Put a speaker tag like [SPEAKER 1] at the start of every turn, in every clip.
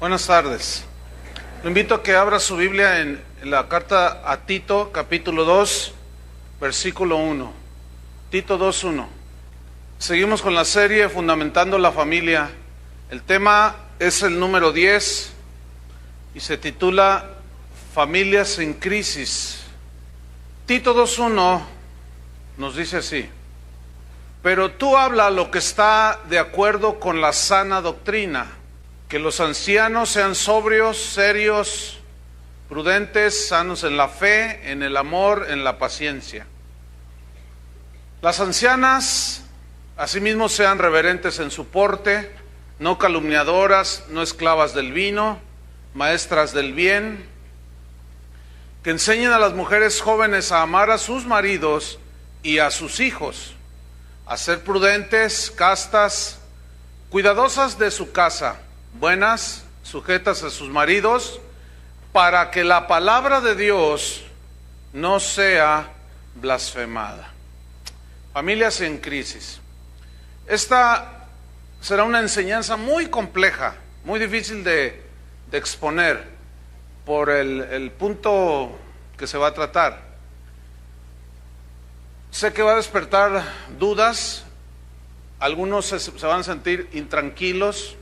[SPEAKER 1] Buenas tardes. Lo invito a que abra su Biblia en la carta a Tito, capítulo 2, versículo 1. Tito 2:1. Seguimos con la serie Fundamentando la Familia. El tema es el número 10 y se titula Familias en Crisis. Tito 2:1 nos dice así: pero tú habla lo que está de acuerdo con la sana doctrina, que los ancianos sean sobrios, serios, prudentes, sanos en la fe, en el amor, en la paciencia. Las ancianas, asimismo, sean reverentes en su porte, no calumniadoras, no esclavas del vino, maestras del bien, que enseñen a las mujeres jóvenes a amar a sus maridos y a sus hijos, a ser prudentes, castas, cuidadosas de su casa, buenas, sujetas a sus maridos, para que la palabra de Dios no sea blasfemada. Familias en crisis. Esta será una enseñanza muy compleja, muy difícil de exponer por el punto que se va a tratar. Sé que va a despertar dudas, algunos se van a sentir intranquilos,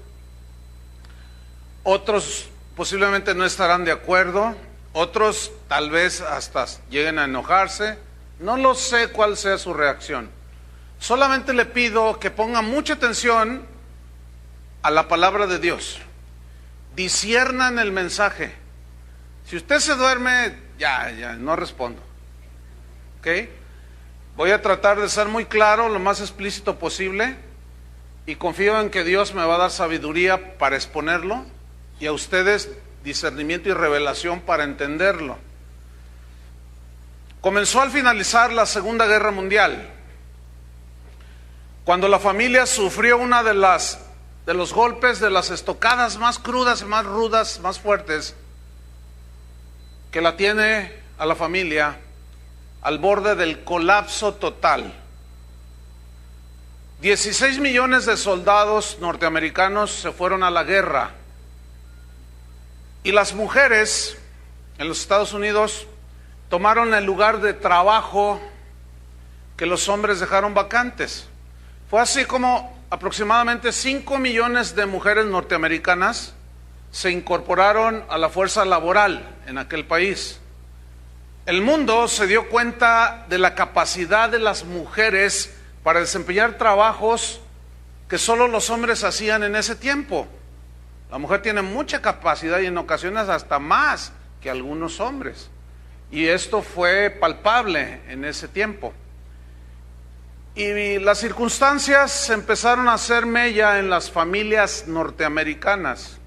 [SPEAKER 1] otros posiblemente no estarán de acuerdo, otros tal vez hasta lleguen a enojarse. No lo sé cuál sea su reacción. Solamente le pido que ponga mucha atención a la palabra de Dios. Disciernan el mensaje. Si usted se duerme, ya no respondo. ¿Ok? Voy a tratar de ser muy claro, lo más explícito posible, y confío en que Dios me va a dar sabiduría para exponerlo y a ustedes discernimiento y revelación para entenderlo. Comenzó al finalizar la Segunda Guerra Mundial, cuando la familia sufrió una de los golpes, de las estocadas más crudas, más rudas, más fuertes, que la tiene a la familia al borde del colapso total. 16 millones de soldados norteamericanos se fueron a la guerra. Y las mujeres en los Estados Unidos tomaron el lugar de trabajo que los hombres dejaron vacantes. Fue así como aproximadamente 5 millones de mujeres norteamericanas se incorporaron a la fuerza laboral en aquel país. El mundo se dio cuenta de la capacidad de las mujeres para desempeñar trabajos que solo los hombres hacían en ese tiempo. La mujer tiene mucha capacidad y en ocasiones hasta más que algunos hombres. Y esto fue palpable en ese tiempo. Y las circunstancias empezaron a hacer mella en las familias norteamericanas.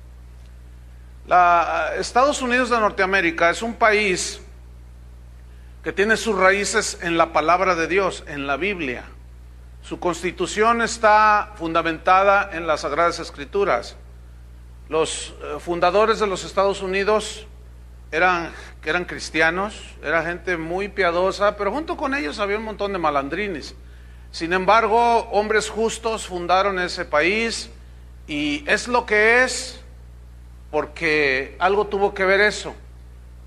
[SPEAKER 1] Estados Unidos de Norteamérica es un país que tiene sus raíces en la palabra de Dios, en la Biblia. Su constitución está fundamentada en las Sagradas Escrituras. Los fundadores de los Estados Unidos eran cristianos, era gente muy piadosa, pero junto con ellos había un montón de malandrines. Sin embargo, hombres justos fundaron ese país y es lo que es porque algo tuvo que ver eso,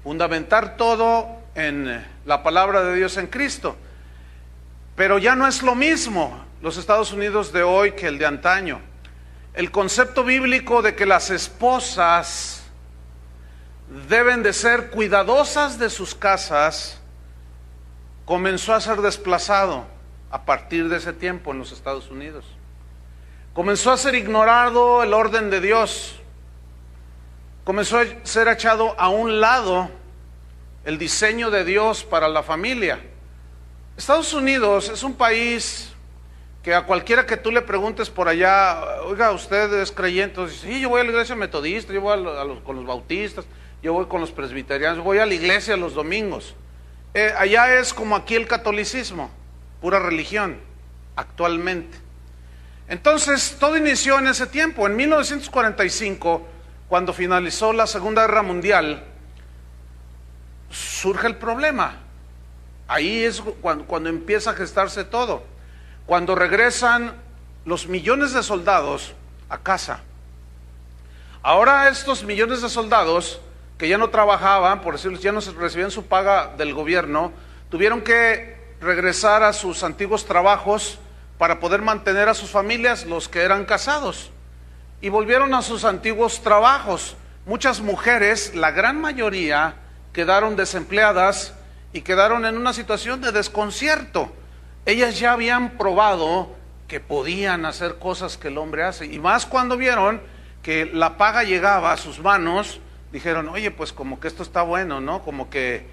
[SPEAKER 1] fundamentar todo en la palabra de Dios en Cristo. Pero ya no es lo mismo los Estados Unidos de hoy que el de antaño. El concepto bíblico de que las esposas deben de ser cuidadosas de sus casas comenzó a ser desplazado a partir de ese tiempo en los Estados Unidos. Comenzó a ser ignorado el orden de Dios. Comenzó a ser echado a un lado el diseño de Dios para la familia. Estados Unidos es un país que a cualquiera que tú le preguntes por allá, oiga, usted es creyente, dice, sí, yo voy a la iglesia metodista, yo voy con los bautistas, yo voy con los presbiterianos, voy a la iglesia los domingos. Allá es como aquí el catolicismo, pura religión, actualmente. Entonces, todo inició en ese tiempo. En 1945, cuando finalizó la Segunda Guerra Mundial, surge el problema. Ahí es cuando empieza a gestarse todo. Cuando regresan los millones de soldados a casa. Ahora estos millones de soldados que ya no trabajaban, por decirlo, ya no recibían su paga del gobierno, tuvieron que regresar a sus antiguos trabajos para poder mantener a sus familias, los que eran casados, y volvieron a sus antiguos trabajos. Muchas mujeres, la gran mayoría, quedaron desempleadas y quedaron en una situación de desconcierto. Ellas ya habían probado que podían hacer cosas que el hombre hace, y más cuando vieron que la paga llegaba a sus manos, dijeron, oye, pues como que esto está bueno, ¿no? Como que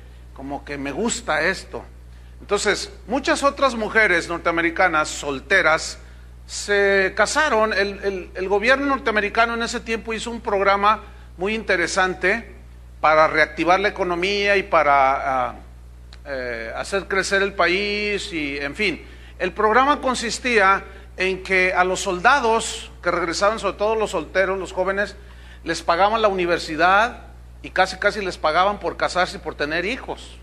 [SPEAKER 1] me gusta esto. Entonces, muchas otras mujeres norteamericanas solteras se casaron. El gobierno norteamericano en ese tiempo hizo un programa muy interesante para reactivar la economía y para hacer crecer el país, y en fin. El programa consistía en que a los soldados que regresaban, sobre todo los solteros, los jóvenes, les pagaban la universidad y casi les pagaban por casarse y por tener hijos.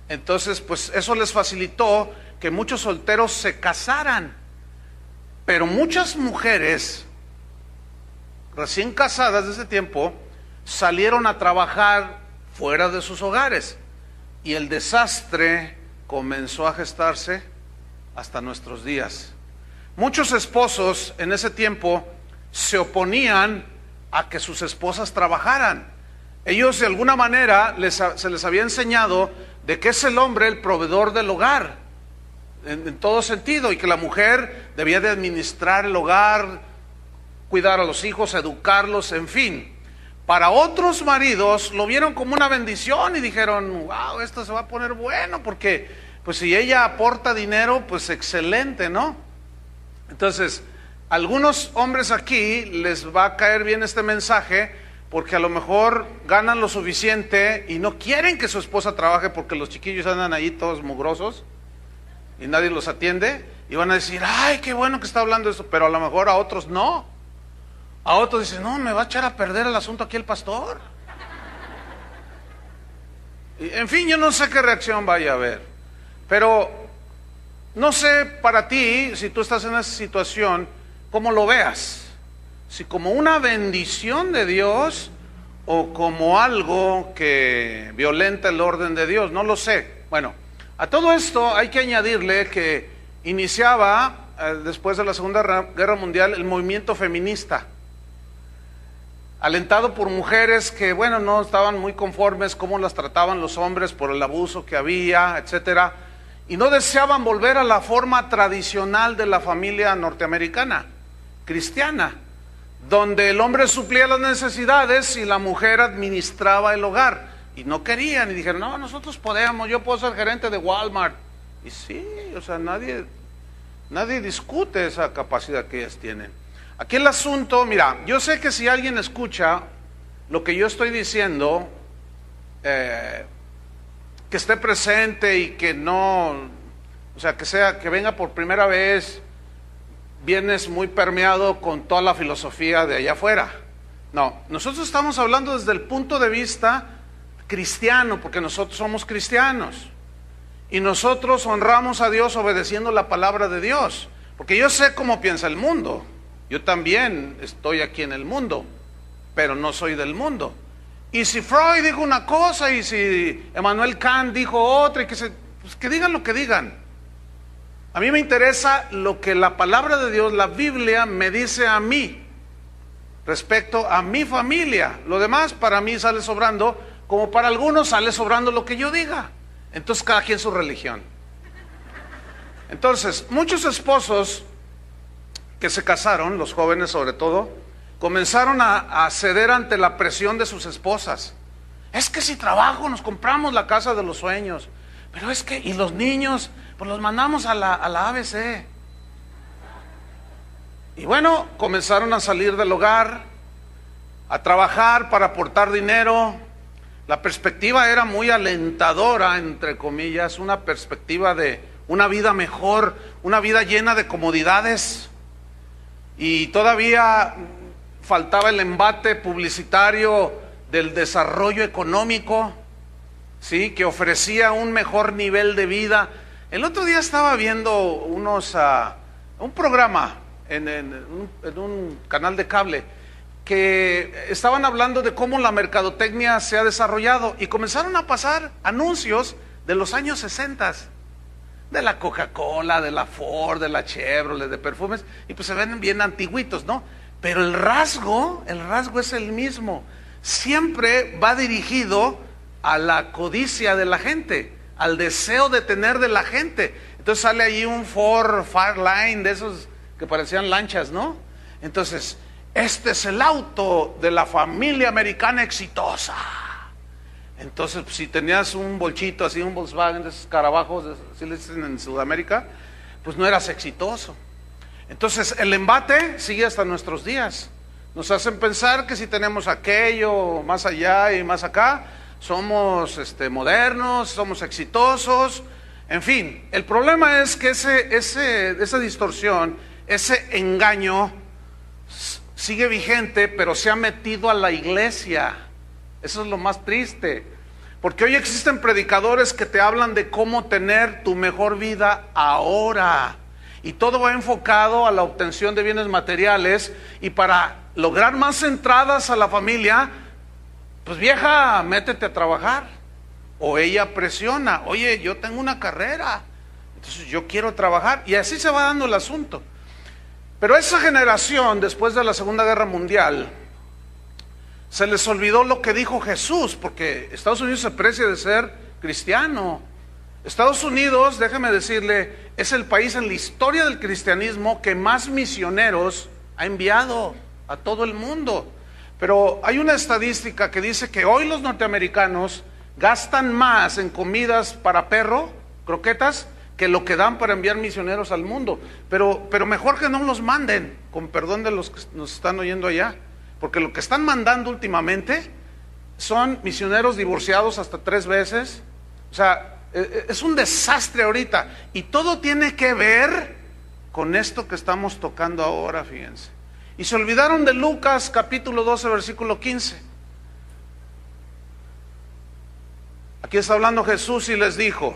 [SPEAKER 1] Entonces, pues eso les facilitó que muchos solteros se casaran. Pero muchas mujeres recién casadas de ese tiempo salieron a trabajar fuera de sus hogares, y el desastre comenzó a gestarse hasta nuestros días. Muchos esposos en ese tiempo se oponían a que sus esposas trabajaran. Ellos de alguna manera se les había enseñado de que es el hombre el proveedor del hogar, en todo sentido, y que la mujer debía de administrar el hogar, cuidar a los hijos, educarlos, en fin. Para otros maridos lo vieron como una bendición y dijeron, wow, esto se va a poner bueno, porque pues si ella aporta dinero, pues excelente, ¿no? Entonces, a algunos hombres aquí les va a caer bien este mensaje, porque a lo mejor ganan lo suficiente y no quieren que su esposa trabaje porque los chiquillos andan ahí todos mugrosos y nadie los atiende, y van a decir, ay, qué bueno que está hablando eso, pero a lo mejor a otros no. A otros dicen, no, me va a echar a perder el asunto aquí el pastor. Y, en fin, yo no sé qué reacción vaya a haber, pero no sé para ti, si tú estás en esa situación, cómo lo veas. Si como una bendición de Dios o como algo que violenta el orden de Dios, no lo sé. Bueno, a todo esto hay que añadirle que iniciaba, después de la Segunda Guerra Mundial, el movimiento feminista, alentado por mujeres que, bueno, no estaban muy conformes cómo las trataban los hombres por el abuso que había, etcétera, y no deseaban volver a la forma tradicional de la familia norteamericana, cristiana, donde el hombre suplía las necesidades y la mujer administraba el hogar. Y no querían, y dijeron, no, nosotros podemos, yo puedo ser gerente de Walmart. Y sí, o sea, nadie discute esa capacidad que ellas tienen. Aquí el asunto, mira, yo sé que si alguien escucha lo que yo estoy diciendo, que esté presente y que no, o sea, que venga por primera vez, vienes muy permeado con toda la filosofía de allá afuera. No, nosotros estamos hablando desde el punto de vista cristiano, porque nosotros somos cristianos y nosotros honramos a Dios obedeciendo la palabra de Dios, porque yo sé cómo piensa el mundo. Yo también estoy aquí en el mundo, pero no soy del mundo. Y si Freud dijo una cosa y si Emmanuel Kant dijo otra, y pues que digan lo que digan. A mí me interesa lo que la palabra de Dios, la Biblia, me dice a mí respecto a mi familia. Lo demás para mí sale sobrando, como para algunos sale sobrando lo que yo diga. Entonces cada quien su religión. Entonces, muchos esposos que se casaron, los jóvenes sobre todo, comenzaron a ceder ante la presión de sus esposas. Es que si trabajo nos compramos la casa de los sueños, pero es que, y los niños, pues los mandamos a la ABC. Y bueno, comenzaron a salir del hogar, a trabajar para aportar dinero. La perspectiva era muy alentadora, entre comillas, una perspectiva de una vida mejor, una vida llena de comodidades. Y todavía faltaba el embate publicitario del desarrollo económico, ¿sí?, que ofrecía un mejor nivel de vida. El otro día estaba viendo un programa en un canal de cable que estaban hablando de cómo la mercadotecnia se ha desarrollado y comenzaron a pasar anuncios de los años 60, de la Coca-Cola, de la Ford, de la Chevrolet, de perfumes, y pues se ven bien antiguitos, ¿no? Pero el rasgo es el mismo. Siempre va dirigido a la codicia de la gente, al deseo de tener de la gente. Entonces sale ahí un Ford Fairlane de esos que parecían lanchas, ¿no? Entonces, este es el auto de la familia americana exitosa. Entonces, si tenías un bolchito así, un Volkswagen de esos carabajos, así le dicen en Sudamérica, pues no eras exitoso. Entonces, el embate sigue hasta nuestros días. Nos hacen pensar que si tenemos aquello, más allá y más acá, somos modernos, somos exitosos. En fin, el problema es que esa distorsión, ese engaño sigue vigente, pero se ha metido a la iglesia. Eso es lo más triste, porque hoy existen predicadores que te hablan de cómo tener tu mejor vida ahora, y todo va enfocado a la obtención de bienes materiales, y para lograr más entradas a la familia, pues vieja, métete a trabajar, o ella presiona, oye, yo tengo una carrera, entonces yo quiero trabajar, y así se va dando el asunto. Pero esa generación, después de la Segunda Guerra Mundial, se les olvidó lo que dijo Jesús, porque Estados Unidos se precia de ser cristiano. Estados Unidos, déjeme decirle, es el país en la historia del cristianismo que más misioneros ha enviado a todo el mundo. Pero hay una estadística que dice que hoy los norteamericanos gastan más en comidas para perro, croquetas, que lo que dan para enviar misioneros al mundo. Pero mejor que no los manden, con perdón de los que nos están oyendo allá. Porque lo que están mandando últimamente son misioneros divorciados hasta 3 veces. O sea, es un desastre ahorita. Y todo tiene que ver con esto que estamos tocando ahora, fíjense. Y se olvidaron de Lucas capítulo 12, versículo 15. Aquí está hablando Jesús y les dijo,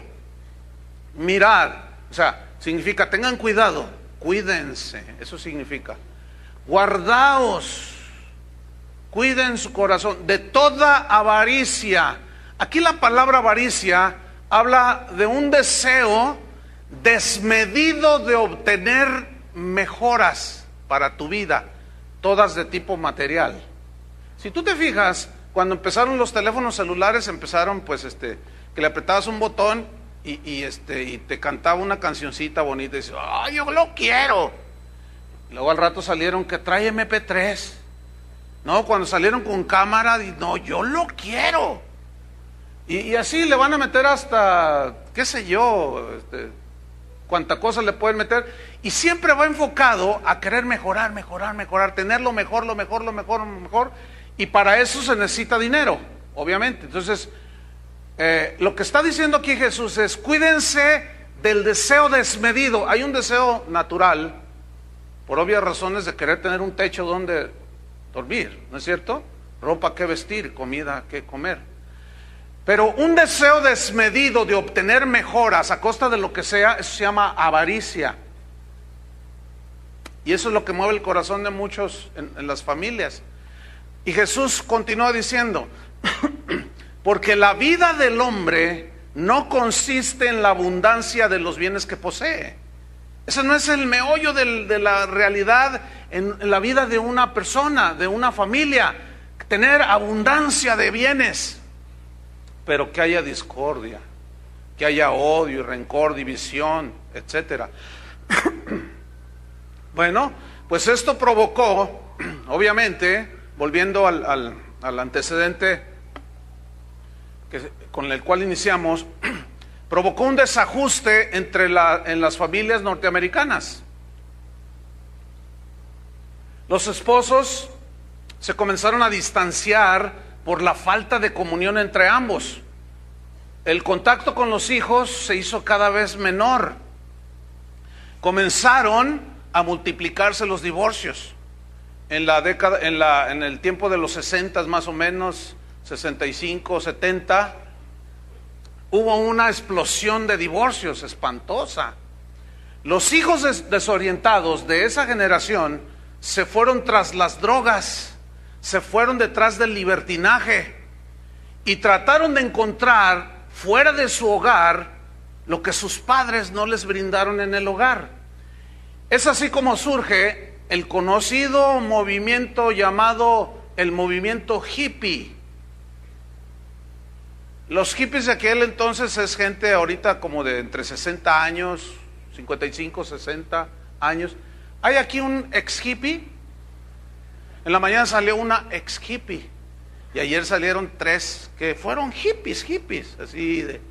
[SPEAKER 1] mirad, o sea, significa tengan cuidado, cuídense, eso significa. Guardaos, cuiden su corazón de toda avaricia. Aquí la palabra avaricia habla de un deseo desmedido de obtener mejoras para tu vida, todas de tipo material. Si tú te fijas, cuando empezaron los teléfonos celulares, empezaron pues que le apretabas un botón y te cantaba una cancioncita bonita y dices, ¡ay, yo lo quiero! Y luego al rato salieron que trae MP3. No, cuando salieron con cámara, no, yo lo quiero. Y así le van a meter hasta, qué sé yo, cuánta cosa le pueden meter. Y siempre va enfocado a querer mejorar, tener lo mejor. Y para eso se necesita dinero, obviamente. Entonces, lo que está diciendo aquí Jesús es, cuídense del deseo desmedido. Hay un deseo natural, por obvias razones, de querer tener un techo donde dormir, ¿no es cierto? Ropa que vestir, comida que comer. Pero un deseo desmedido de obtener mejoras a costa de lo que sea, eso se llama avaricia. Y eso es lo que mueve el corazón de muchos en las familias. Y Jesús continúa diciendo, porque la vida del hombre no consiste en la abundancia de los bienes que posee. Ese no es el meollo de la realidad en la vida de una persona, de una familia. Tener abundancia de bienes, pero que haya discordia, que haya odio, rencor, división, etcétera. Bueno, pues esto provocó, obviamente, volviendo al antecedente con el cual iniciamos, provocó un desajuste en las familias norteamericanas. Los esposos se comenzaron a distanciar por la falta de comunión entre ambos. El contacto con los hijos se hizo cada vez menor. Comenzaron a multiplicarse los divorcios. En el tiempo de los 60 más o menos, 65, 70, hubo una explosión de divorcios espantosa. Los hijos desorientados de esa generación se fueron tras las drogas, se fueron detrás del libertinaje y trataron de encontrar fuera de su hogar lo que sus padres no les brindaron en el hogar. Es así como surge el conocido movimiento llamado el movimiento hippie. Los hippies de aquel entonces es gente ahorita como de entre 60 años, 55, 60 años. ¿Hay aquí un ex hippie? En la mañana salió una ex hippie y ayer salieron 3 que fueron hippies, así de...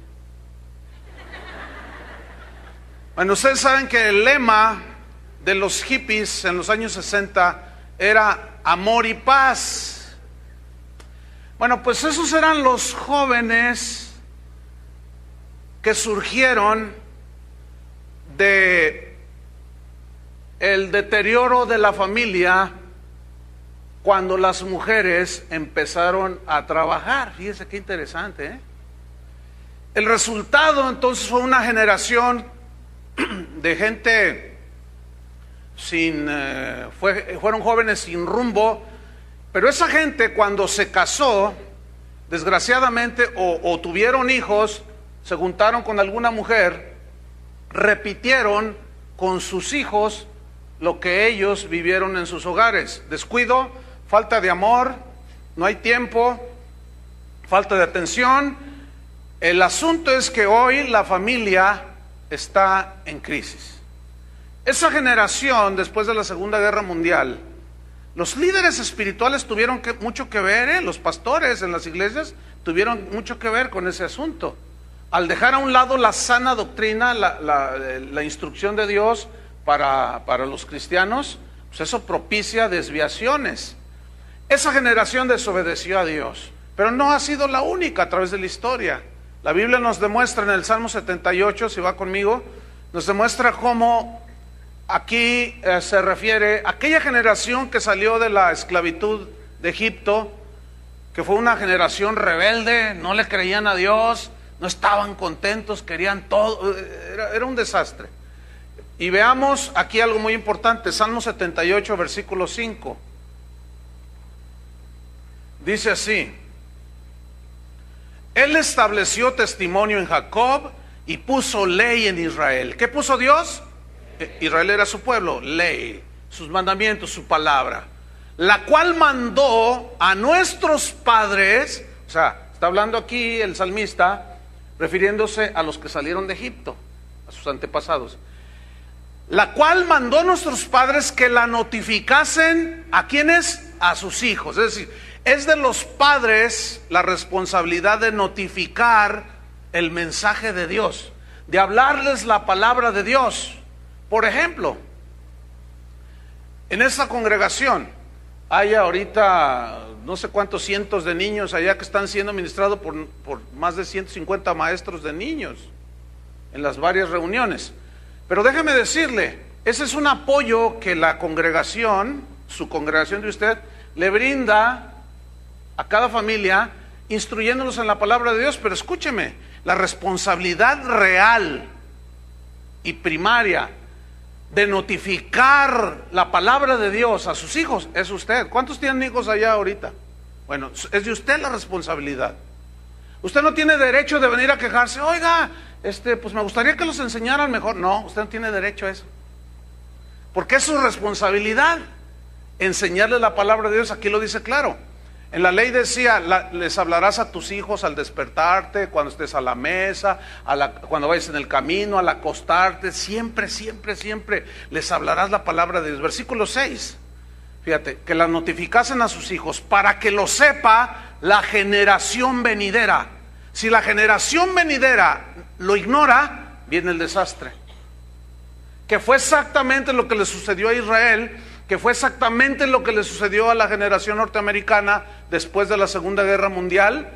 [SPEAKER 1] Bueno, ustedes saben que el lema de los hippies en los años 60 era amor y paz. Bueno, pues esos eran los jóvenes que surgieron de el deterioro de la familia cuando las mujeres empezaron a trabajar. Fíjense qué interesante, ¿eh? El resultado entonces fue una generación de gente fueron jóvenes sin rumbo, pero esa gente cuando se casó, desgraciadamente, o tuvieron hijos, se juntaron con alguna mujer, repitieron con sus hijos lo que ellos vivieron en sus hogares: descuido, falta de amor, no hay tiempo, falta de atención. El asunto es que hoy la familia está en crisis. Esa generación, después de la Segunda Guerra Mundial, los líderes espirituales tuvieron mucho que ver, los pastores en las iglesias tuvieron mucho que ver con ese asunto. Al dejar a un lado la sana doctrina, la instrucción de Dios para los cristianos, pues eso propicia desviaciones. Esa generación desobedeció a Dios, pero no ha sido la única a través de la historia. La Biblia nos demuestra en el Salmo 78, si va conmigo, nos demuestra cómo aquí se refiere a aquella generación que salió de la esclavitud de Egipto, que fue una generación rebelde, no le creían a Dios, no estaban contentos, querían todo, era un desastre. Y veamos aquí algo muy importante, Salmo 78, versículo 5. Dice así: Él estableció testimonio en Jacob y puso ley en Israel. ¿Qué puso Dios? Israel era su pueblo, ley, sus mandamientos, su palabra, la cual mandó a nuestros padres. O sea, está hablando aquí el salmista refiriéndose a los que salieron de Egipto, a sus antepasados. La cual mandó a nuestros padres que la notificasen ¿a quiénes? A sus hijos. Es decir, es de los padres la responsabilidad de notificar el mensaje de Dios, de hablarles la palabra de Dios. Por ejemplo, en esta congregación hay ahorita no sé cuántos cientos de niños allá que están siendo ministrados por más de 150 maestros de niños en las varias reuniones. Pero déjeme decirle, ese es un apoyo que la congregación, su congregación de usted, le brinda a cada familia, instruyéndolos en la palabra de Dios. Pero escúcheme, la responsabilidad real y primaria de notificar la palabra de Dios a sus hijos es usted. ¿Cuántos tienen hijos allá ahorita? Bueno, es de usted la responsabilidad. Usted no tiene derecho de venir a quejarse: oiga, pues me gustaría que los enseñaran mejor. No, usted no tiene derecho a eso, porque es su responsabilidad enseñarles la palabra de Dios. Aquí lo dice claro. En la ley decía: les hablarás a tus hijos al despertarte, cuando estés a la mesa, cuando vayas en el camino, al acostarte, siempre, siempre, siempre les hablarás la palabra de Dios. Versículo 6, fíjate, que la notificasen a sus hijos para que lo sepa la generación venidera. Si la generación venidera lo ignora, viene el desastre. Que fue exactamente lo que le sucedió a Israel, que fue exactamente lo que le sucedió a la generación norteamericana después de la Segunda Guerra Mundial.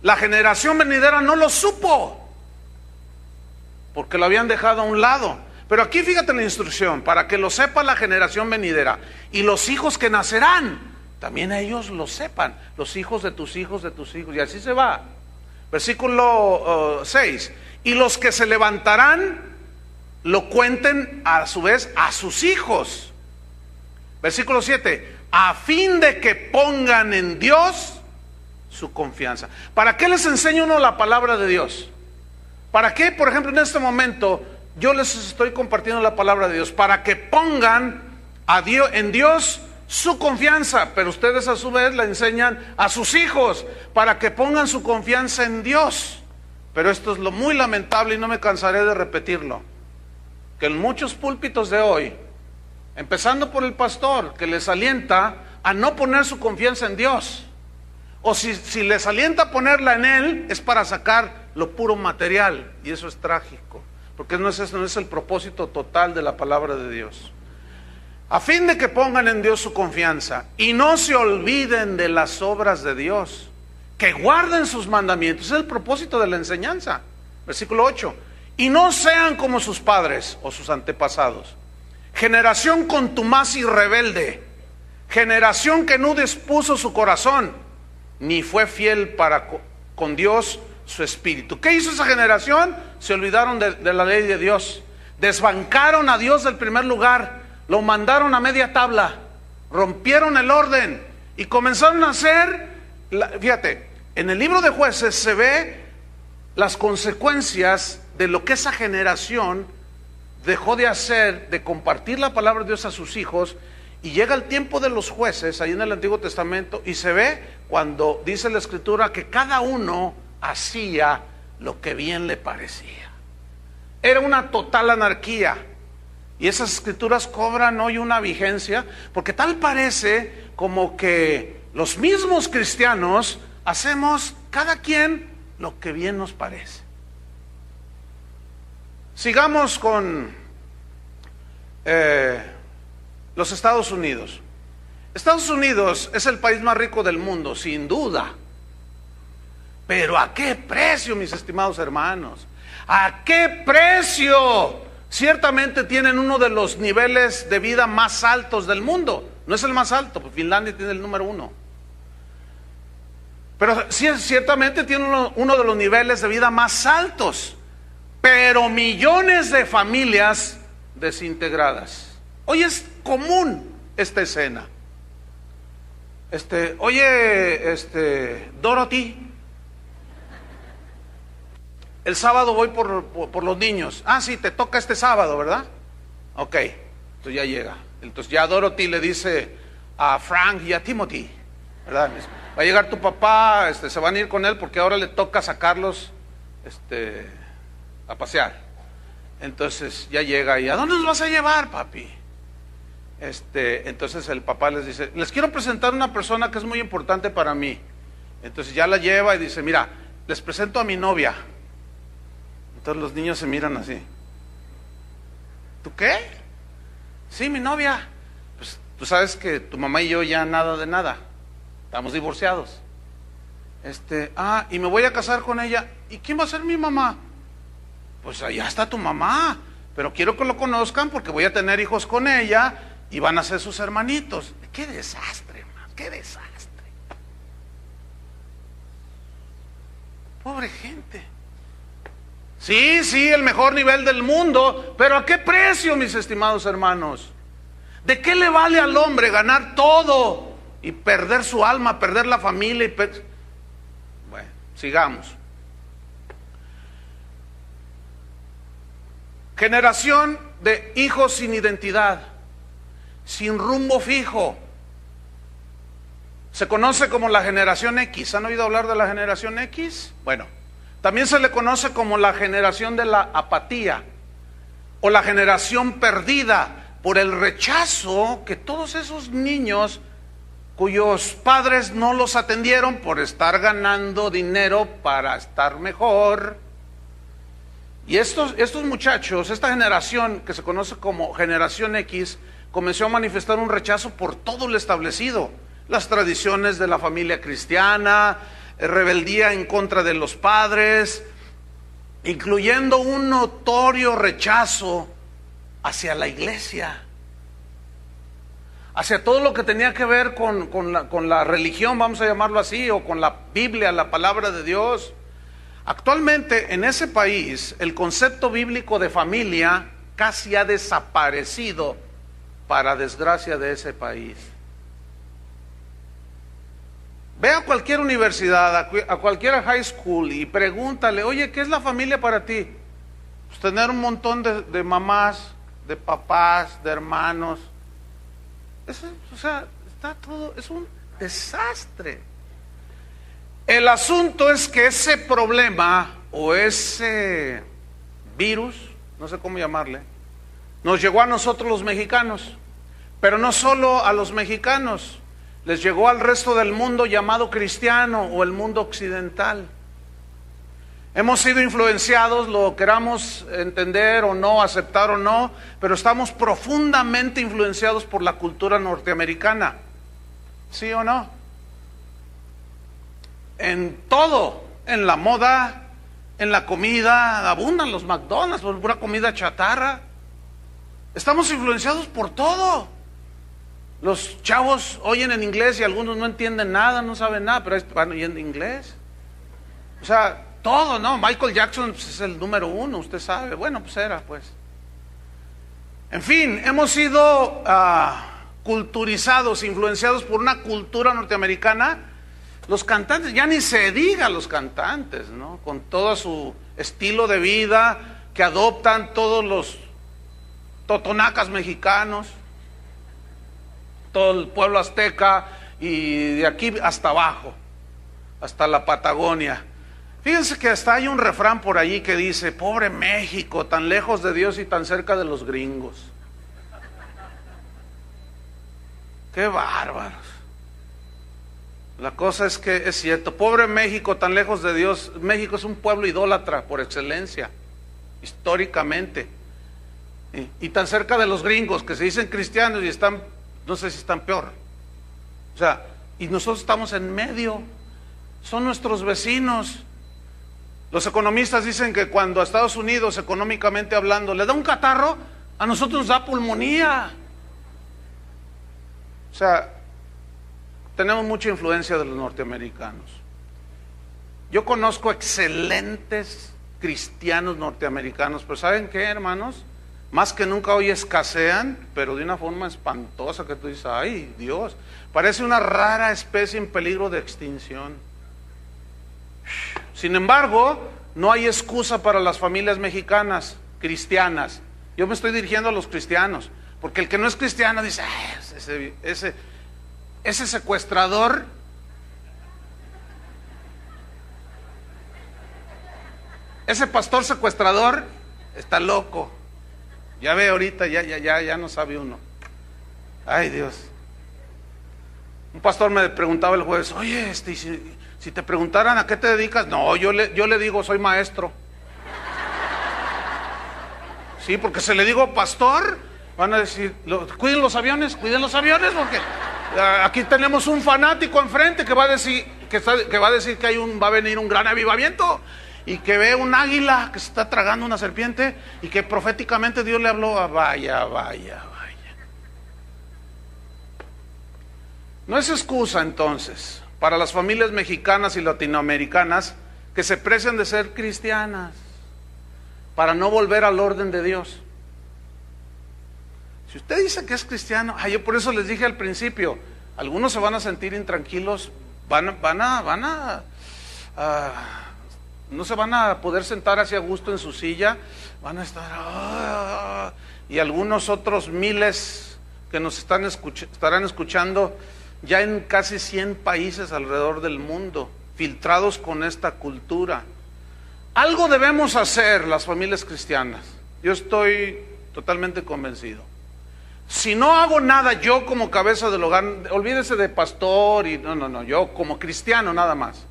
[SPEAKER 1] La generación venidera no lo supo, porque lo habían dejado a un lado. Pero aquí fíjate la instrucción: para que lo sepa la generación venidera, y los hijos que nacerán, también ellos lo sepan, los hijos de tus hijos, de tus hijos, y así se va. Versículo 6, y los que se levantarán lo cuenten a su vez a sus hijos. Versículo 7, a fin de que pongan en Dios su confianza. ¿Para qué les enseña uno la palabra de Dios? ¿Para qué, por ejemplo, en este momento yo les estoy compartiendo la palabra de Dios? Para que pongan en Dios su confianza, pero ustedes a su vez le enseñan a sus hijos para que pongan su confianza en Dios. Pero esto es lo muy lamentable y no me cansaré de repetirlo, que en muchos púlpitos de hoy, empezando por el pastor, que les alienta a no poner su confianza en Dios, o si les alienta a ponerla en Él, es para sacar lo puro material, y eso es trágico, porque no es el propósito total de la palabra de Dios. A fin de que pongan en Dios su confianza y no se olviden de las obras de Dios, que guarden sus mandamientos. Ese es el propósito de la enseñanza. Versículo 8. Y no sean como sus padres o sus antepasados, generación contumaz y rebelde, generación que no dispuso su corazón, ni fue fiel para con Dios su espíritu. ¿Qué hizo esa generación? Se olvidaron de la ley de Dios, desbancaron a Dios del primer lugar, lo mandaron a media tabla, rompieron el orden y comenzaron a hacer, fíjate, en el libro de Jueces se ve las consecuencias de lo que esa generación dejó de hacer, de compartir la palabra de Dios a sus hijos. Y llega el tiempo de los jueces, ahí en el Antiguo Testamento, y se ve cuando dice la Escritura que cada uno hacía lo que bien le parecía. Era una total anarquía. Y esas escrituras cobran hoy una vigencia, porque tal parece como que los mismos cristianos hacemos cada quien lo que bien nos parece. Sigamos con los Estados Unidos. Estados Unidos es el país más rico del mundo, sin duda. Pero ¿a qué precio, mis estimados hermanos? ¿A qué precio? Ciertamente tienen uno de los niveles de vida más altos del mundo. No es el más alto, pues Finlandia tiene el número 1. Pero sí, ciertamente tiene uno de los niveles de vida más altos. Pero millones de familias desintegradas. Hoy es común esta escena. Dorothy, el sábado voy por los niños. Ah, sí, te toca este sábado, ¿verdad? Ok, entonces ya llega. Entonces ya Dorothy le dice a Frank y a Timothy, ¿verdad? Va a llegar tu papá, se van a ir con él porque ahora le toca sacarlos a pasear. Entonces ya llega y ¿a dónde nos vas a llevar, papi? Entonces el papá les dice, les quiero presentar una persona que es muy importante para mí. Entonces ya la lleva y dice, mira, les presento a mi novia. Entonces los niños se miran así. ¿Tú qué? Sí, mi novia. Pues tú sabes que tu mamá y yo ya nada de nada. Estamos divorciados. Y me voy a casar con ella. ¿Y quién va a ser mi mamá? Pues allá está tu mamá. Pero quiero que lo conozcan porque voy a tener hijos con ella y van a ser sus hermanitos. ¡Qué desastre, hermano! ¡Qué desastre! Pobre gente. Sí, el mejor nivel del mundo, pero ¿a qué precio, mis estimados hermanos? ¿De qué le vale al hombre ganar todo y perder su alma, perder la familia? Bueno, sigamos. Generación de hijos sin identidad, sin rumbo fijo. Se conoce como la generación X. ¿Han oído hablar de la generación X? Bueno, también se le conoce como la generación de la apatía o la generación perdida por el rechazo que todos esos niños cuyos padres no los atendieron por estar ganando dinero para estar mejor. Y estos muchachos, esta generación que se conoce como generación X, comenzó a manifestar un rechazo por todo lo establecido, las tradiciones de la familia cristiana, rebeldía en contra de los padres, incluyendo un notorio rechazo hacia la iglesia, hacia todo lo que tenía que ver con la religión, vamos a llamarlo así, o con la Biblia, la palabra de Dios. Actualmente en ese país el concepto bíblico de familia casi ha desaparecido, para desgracia de ese país. Ve a cualquier universidad, a cualquier high school y pregúntale, oye, ¿qué es la familia para ti? Pues tener un montón de mamás, de papás, de hermanos. O sea, está todo, es un desastre. El asunto es que ese problema o ese virus, no sé cómo llamarle, nos llegó a nosotros los mexicanos, pero no solo a los mexicanos, les llegó al resto del mundo llamado cristiano o el mundo occidental. Hemos sido influenciados, lo queramos entender o no, aceptar o no, pero estamos profundamente influenciados por la cultura norteamericana. ¿Sí o no? En todo, en la moda, en la comida, abundan los McDonald's, por pura comida chatarra. Estamos influenciados por todo. Los chavos oyen en inglés y algunos no entienden nada, no saben nada, pero van oyendo inglés. O sea, todo, ¿no? Michael Jackson pues, es el número 1, usted sabe. Bueno, pues era, pues. En fin, hemos sido culturizados, influenciados por una cultura norteamericana. Los cantantes, ya ni se diga los cantantes, ¿no? Con todo su estilo de vida que adoptan todos los totonacas mexicanos, todo el pueblo azteca y de aquí hasta abajo, hasta la Patagonia. Fíjense que hasta hay un refrán por allí que dice, pobre México, tan lejos de Dios y tan cerca de los gringos. Qué bárbaros. La cosa es que es cierto, pobre México, tan lejos de Dios. México es un pueblo idólatra por excelencia, históricamente. Y tan cerca de los gringos, que se dicen cristianos y están, no sé si están peor. O sea, y nosotros estamos en medio, son nuestros vecinos. Los economistas dicen que cuando a Estados Unidos, económicamente hablando, le da un catarro, a nosotros nos da pulmonía. O sea, tenemos mucha influencia de los norteamericanos. Yo conozco excelentes cristianos norteamericanos, pero ¿saben qué, hermanos? Más que nunca hoy escasean, pero de una forma espantosa que tú dices, ay Dios, parece una rara especie en peligro de extinción. Sin embargo, no hay excusa para las familias mexicanas, cristianas. Yo me estoy dirigiendo a los cristianos, porque el que no es cristiano dice, ese secuestrador, ese pastor secuestrador está loco. Ya ve ahorita, ya no sabe uno. Ay Dios. Un pastor me preguntaba el jueves, oye, si te preguntaran a qué te dedicas, no, yo le digo, soy maestro. Sí, porque si le digo pastor, van a decir, cuiden los aviones, porque aquí tenemos un fanático enfrente que va a decir que va a venir un gran avivamiento y que ve un águila que se está tragando una serpiente y que proféticamente Dios le habló. Vaya. No es excusa entonces para las familias mexicanas y latinoamericanas que se precian de ser cristianas para no volver al orden de Dios. Si usted dice que es cristiano, yo por eso les dije al principio, algunos se van a sentir intranquilos, no se van a poder sentar hacia gusto en su silla, van a estar, y algunos otros miles que nos estarán escuchando ya en casi 100 países alrededor del mundo, filtrados con esta cultura. Algo debemos hacer las familias cristianas, yo estoy totalmente convencido. Si no hago nada yo como cabeza del hogar, olvídese de pastor y no, yo como cristiano nada más.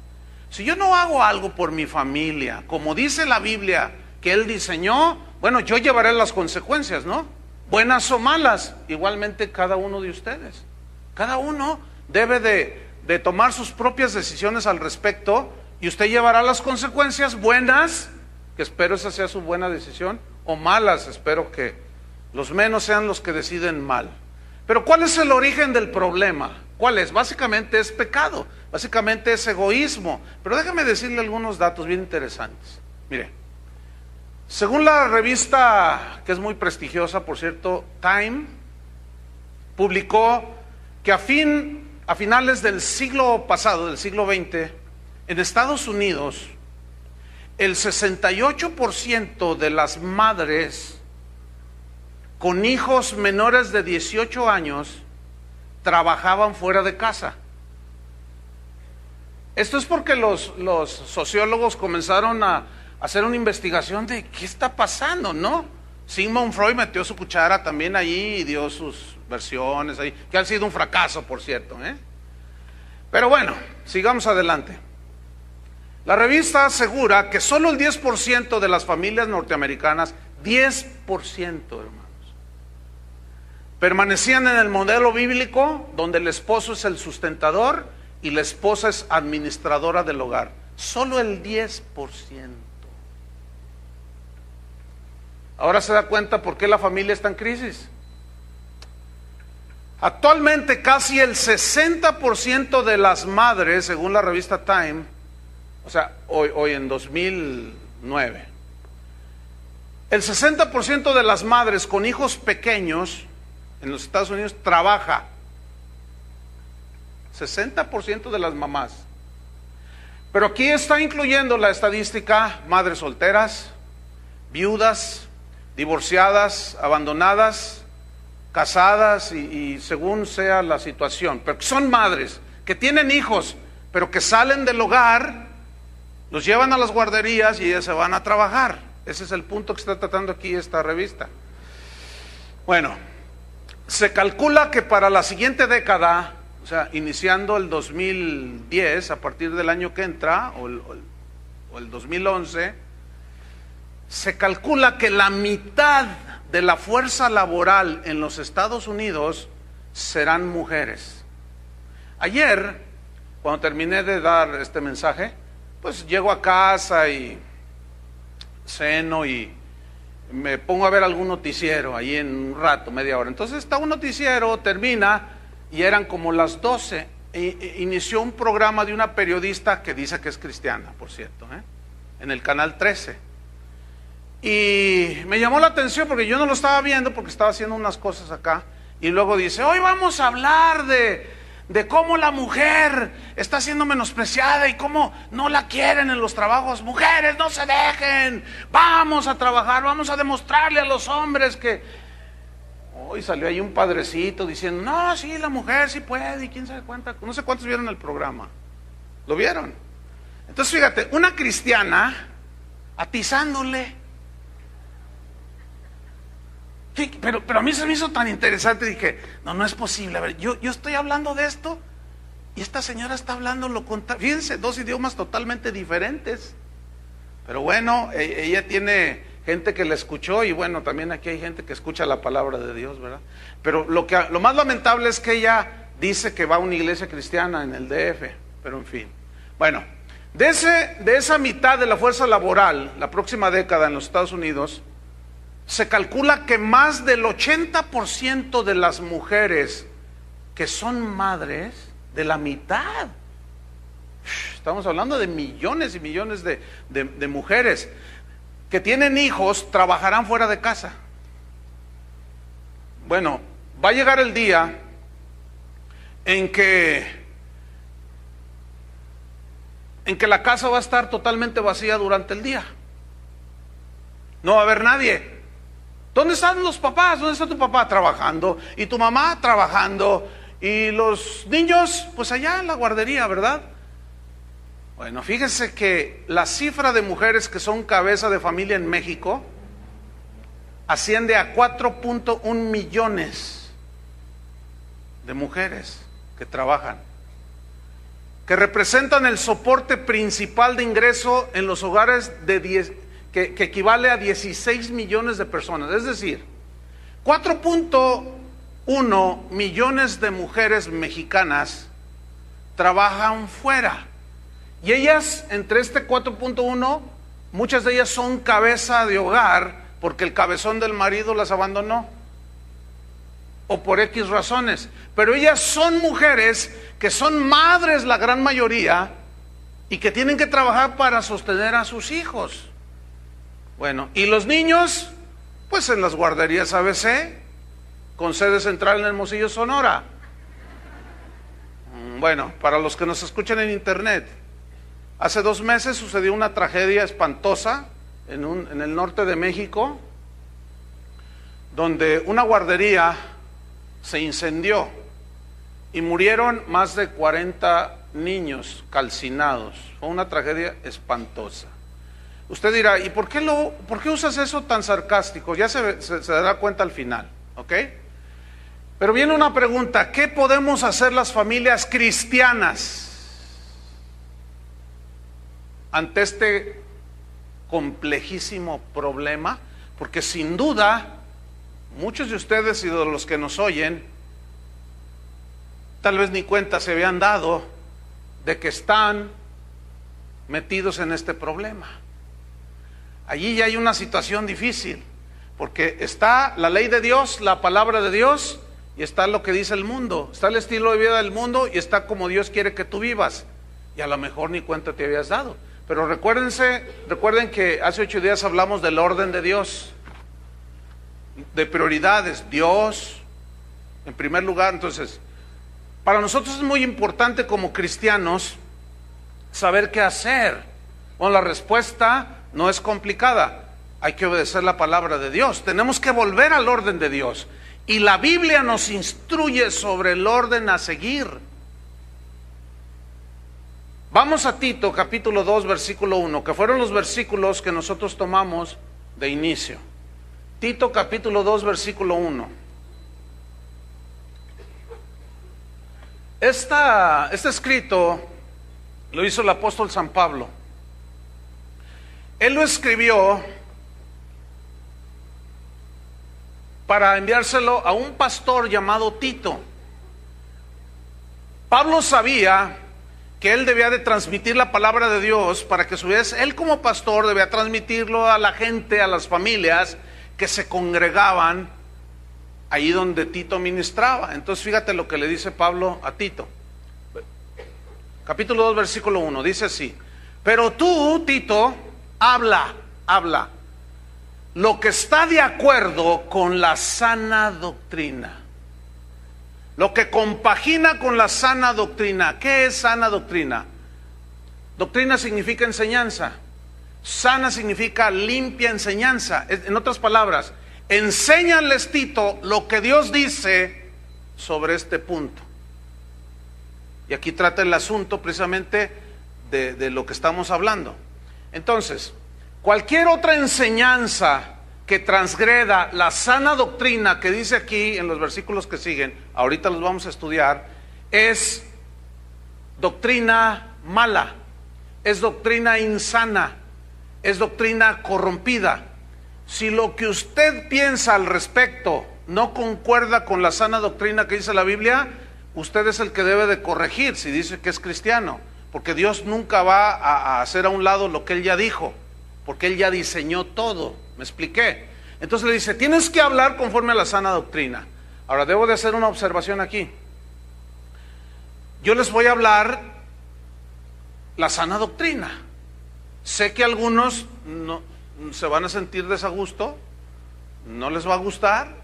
[SPEAKER 1] Si yo no hago algo por mi familia, como dice la Biblia que Él diseñó, bueno, yo llevaré las consecuencias, ¿no? Buenas o malas, igualmente cada uno de ustedes. Cada uno debe de tomar sus propias decisiones al respecto y usted llevará las consecuencias buenas, que espero esa sea su buena decisión, o malas, espero que los menos sean los que deciden mal. Pero ¿cuál es el origen del problema? ¿Cuál es? Básicamente es pecado, básicamente es egoísmo. Pero déjame decirle algunos datos bien interesantes. Mire, según la revista, que es muy prestigiosa, por cierto, Time, publicó que a a finales del siglo pasado, del siglo XX, en Estados Unidos, el 68% de las madres con hijos menores de 18 años trabajaban fuera de casa. Esto es porque los sociólogos comenzaron a hacer una investigación de qué está pasando, ¿no? Sigmund Freud metió su cuchara también allí y dio sus versiones ahí, que han sido un fracaso, por cierto, ¿eh? Pero bueno, sigamos adelante. La revista asegura que solo el 10% de las familias norteamericanas, 10%, hermanos, permanecían en el modelo bíblico donde el esposo es el sustentador y la esposa es administradora del hogar. Solo el 10%. Ahora se da cuenta por qué la familia está en crisis. Actualmente casi el 60% de las madres, según la revista Time, o sea, hoy en 2009, el 60% de las madres con hijos pequeños en los Estados Unidos trabaja. 60% de las mamás. Pero aquí está incluyendo la estadística madres solteras, viudas, divorciadas, abandonadas, casadas y según sea la situación. Pero que son madres, que tienen hijos, pero que salen del hogar, los llevan a las guarderías y ellas se van a trabajar. Ese es el punto que está tratando aquí esta revista. Bueno, se calcula que para la siguiente década, o sea, iniciando el 2010, a partir del año que entra, o el 2011, se calcula que la mitad de la fuerza laboral en los Estados Unidos serán mujeres. Ayer, cuando terminé de dar este mensaje, pues llego a casa y ceno y me pongo a ver algún noticiero ahí en un rato, media hora. Entonces está un noticiero, termina y eran como las 12. Inició un programa de una periodista que dice que es cristiana, por cierto, en el canal 13. Y me llamó la atención porque yo no lo estaba viendo porque estaba haciendo unas cosas acá. Y luego dice, hoy vamos a hablar de cómo la mujer está siendo menospreciada y cómo no la quieren en los trabajos. Mujeres, no se dejen, vamos a trabajar, vamos a demostrarle a los hombres que... Hoy salió ahí un padrecito diciendo, no, sí, la mujer sí puede y quién sabe cuánta, no sé cuántos vieron el programa. ¿Lo vieron? Entonces fíjate, una cristiana atizándole. Sí, pero a mí se me hizo tan interesante, dije, no es posible, a ver, yo estoy hablando de esto y esta señora está hablando lo contrario. Fíjense, dos idiomas totalmente diferentes, pero bueno, ella tiene gente que la escuchó y bueno, también aquí hay gente que escucha la palabra de Dios, ¿verdad? Pero lo más lamentable es que ella dice que va a una iglesia cristiana en el DF, pero en fin. Bueno, de esa mitad de la fuerza laboral, la próxima década en los Estados Unidos, se calcula que más del 80% de las mujeres que son madres, de la mitad, estamos hablando de millones y millones de mujeres que tienen hijos, trabajarán fuera de casa. Bueno, va a llegar el día en que la casa va a estar totalmente vacía durante el día. No va a haber nadie. ¿Dónde están los papás? ¿Dónde está tu papá? Trabajando. ¿Y tu mamá? Trabajando. ¿Y los niños? Pues allá en la guardería, ¿verdad? Bueno, fíjese que la cifra de mujeres que son cabeza de familia en México asciende a 4.1 millones de mujeres que trabajan, que representan el soporte principal de ingreso en los hogares que equivale a 16 millones de personas. Es decir, 4.1 millones de mujeres mexicanas trabajan fuera. Y ellas, entre este 4.1, muchas de ellas son cabeza de hogar porque el cabezón del marido las abandonó. O por X razones. Pero ellas son mujeres que son madres la gran mayoría y que tienen que trabajar para sostener a sus hijos. Bueno, y los niños, pues en las guarderías ABC, con sede central en Hermosillo, Sonora. Bueno, para los que nos escuchan en internet, hace 2 meses sucedió una tragedia espantosa en el norte de México, donde una guardería se incendió y murieron más de 40 niños calcinados. Fue una tragedia espantosa. Usted dirá, ¿y por qué usas eso tan sarcástico? Ya se dará cuenta al final, ¿ok? Pero viene una pregunta: ¿qué podemos hacer las familias cristianas ante este complejísimo problema? Porque sin duda, muchos de ustedes y de los que nos oyen, tal vez ni cuenta se habían dado de que están metidos en este problema. Allí ya hay una situación difícil, porque está la ley de Dios, la palabra de Dios, y está lo que dice el mundo, está el estilo de vida del mundo, y está como Dios quiere que tú vivas, y a lo mejor ni cuenta te habías dado. Pero recuerden que hace 8 días hablamos del orden de Dios, de prioridades. Dios en primer lugar. Entonces, para nosotros es muy importante como cristianos saber qué hacer. Bueno, la respuesta no es complicada. Hay que obedecer la palabra de Dios. Tenemos que volver al orden de Dios. Y la Biblia nos instruye sobre el orden a seguir. Vamos a Tito capítulo 2 versículo 1, que fueron los versículos que nosotros tomamos de inicio. Tito capítulo 2 versículo 1. Este escrito lo hizo el apóstol San Pablo. Él lo escribió para enviárselo a un pastor llamado Tito. Pablo sabía que él debía de transmitir la palabra de Dios para que a su vez él como pastor debía transmitirlo a la gente, a las familias que se congregaban ahí donde Tito ministraba. Entonces fíjate lo que le dice Pablo a Tito. Capítulo 2 versículo 1, dice así: pero tú, Tito, habla lo que está de acuerdo con la sana doctrina, lo que compagina con la sana doctrina. ¿Qué es sana doctrina? Doctrina significa enseñanza, sana significa limpia enseñanza. En otras palabras, enséñales, Tito, lo que Dios dice sobre este punto. Y aquí trata el asunto precisamente de lo que estamos hablando. Entonces, cualquier otra enseñanza que transgreda la sana doctrina que dice aquí en los versículos que siguen, ahorita los vamos a estudiar, es doctrina mala, es doctrina insana, es doctrina corrompida. Si lo que usted piensa al respecto no concuerda con la sana doctrina que dice la Biblia, usted es el que debe de corregir si dice que es cristiano, porque Dios nunca va a hacer a un lado lo que Él ya dijo, porque Él ya diseñó todo. ¿Me expliqué? Entonces le dice, tienes que hablar conforme a la sana doctrina. Ahora debo de hacer una observación aquí. Yo les voy a hablar la sana doctrina. Sé que algunos no se van a sentir desagusto, no les va a gustar,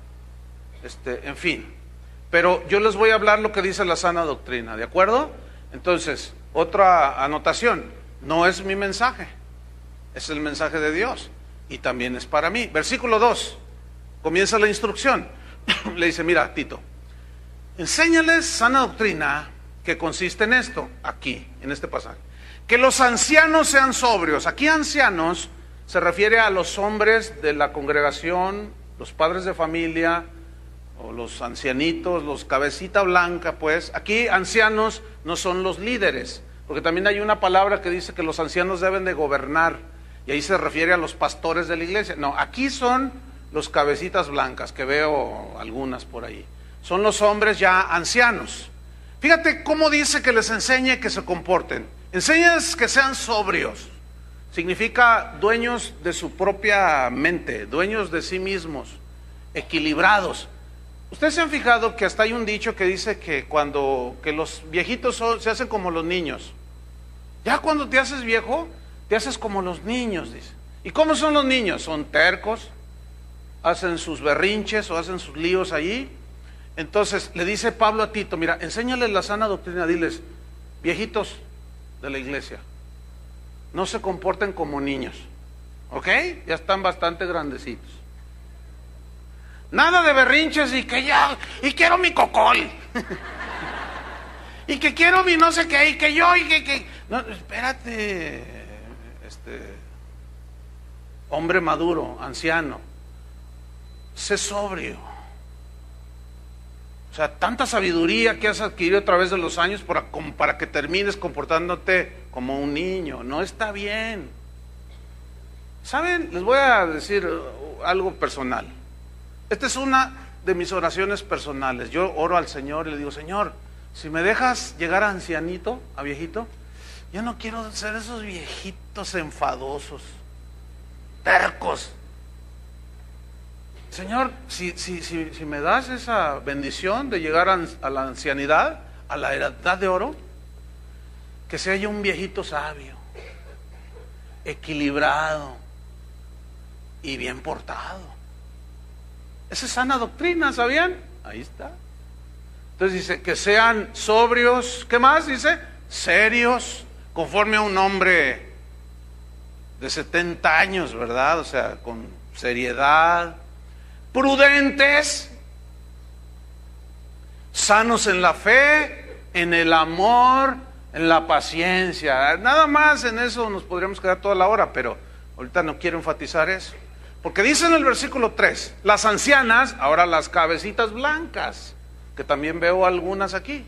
[SPEAKER 1] en fin. Pero yo les voy a hablar lo que dice la sana doctrina, ¿de acuerdo? Entonces, otra anotación, no es mi mensaje, es el mensaje de Dios y también es para mí. Versículo 2, comienza la instrucción. Le dice, mira, Tito, enséñales sana doctrina que consiste en esto, aquí, en este pasaje. Que los ancianos sean sobrios. Aquí ancianos se refiere a los hombres de la congregación, los padres de familia, o los ancianitos, los cabecita blanca, pues. Aquí ancianos no son los líderes, porque también hay una palabra que dice que los ancianos deben de gobernar, y ahí se refiere a los pastores de la iglesia. No, aquí son los cabecitas blancas, que veo algunas por ahí. Son los hombres ya ancianos. Fíjate cómo dice que les enseñe que se comporten. Enséñales que sean sobrios. Significa dueños de su propia mente, dueños de sí mismos, equilibrados. Ustedes se han fijado que hasta hay un dicho que dice que que los viejitos se hacen como los niños. Ya cuando te haces viejo, te haces como los niños, dice. ¿Y cómo son los niños? Son tercos, hacen sus berrinches o hacen sus líos allí, Entonces le dice Pablo a Tito, mira, enséñales la sana doctrina, diles, viejitos de la iglesia, no se comporten como niños, ¿ok? Ya están bastante grandecitos. Nada de berrinches y que ya, y quiero mi cocol. Y que quiero mi no sé qué, y que yo, y que... No, espérate, hombre maduro, anciano, sé sobrio. O sea, tanta sabiduría que has adquirido a través de los años para que termines comportándote como un niño, no está bien. ¿Saben? Les voy a decir algo personal. Esta es una de mis oraciones personales. Yo oro al Señor y le digo, Señor, si me dejas llegar a ancianito, a viejito, yo no quiero ser esos viejitos enfadosos, tercos. Señor, si me das esa bendición de llegar a la ancianidad, a la edad de oro, que sea yo un viejito sabio, equilibrado y bien portado. Esa es sana doctrina, ¿sabían? Ahí está. Entonces dice, que sean sobrios, ¿qué más dice? Serios, conforme a un hombre de 70 años, ¿verdad? O sea, con seriedad, prudentes, sanos en la fe, en el amor, en la paciencia. Nada más en eso nos podríamos quedar toda la hora, pero ahorita no quiero enfatizar eso. Porque dice en el versículo 3, las ancianas, ahora las cabecitas blancas, que también veo algunas aquí.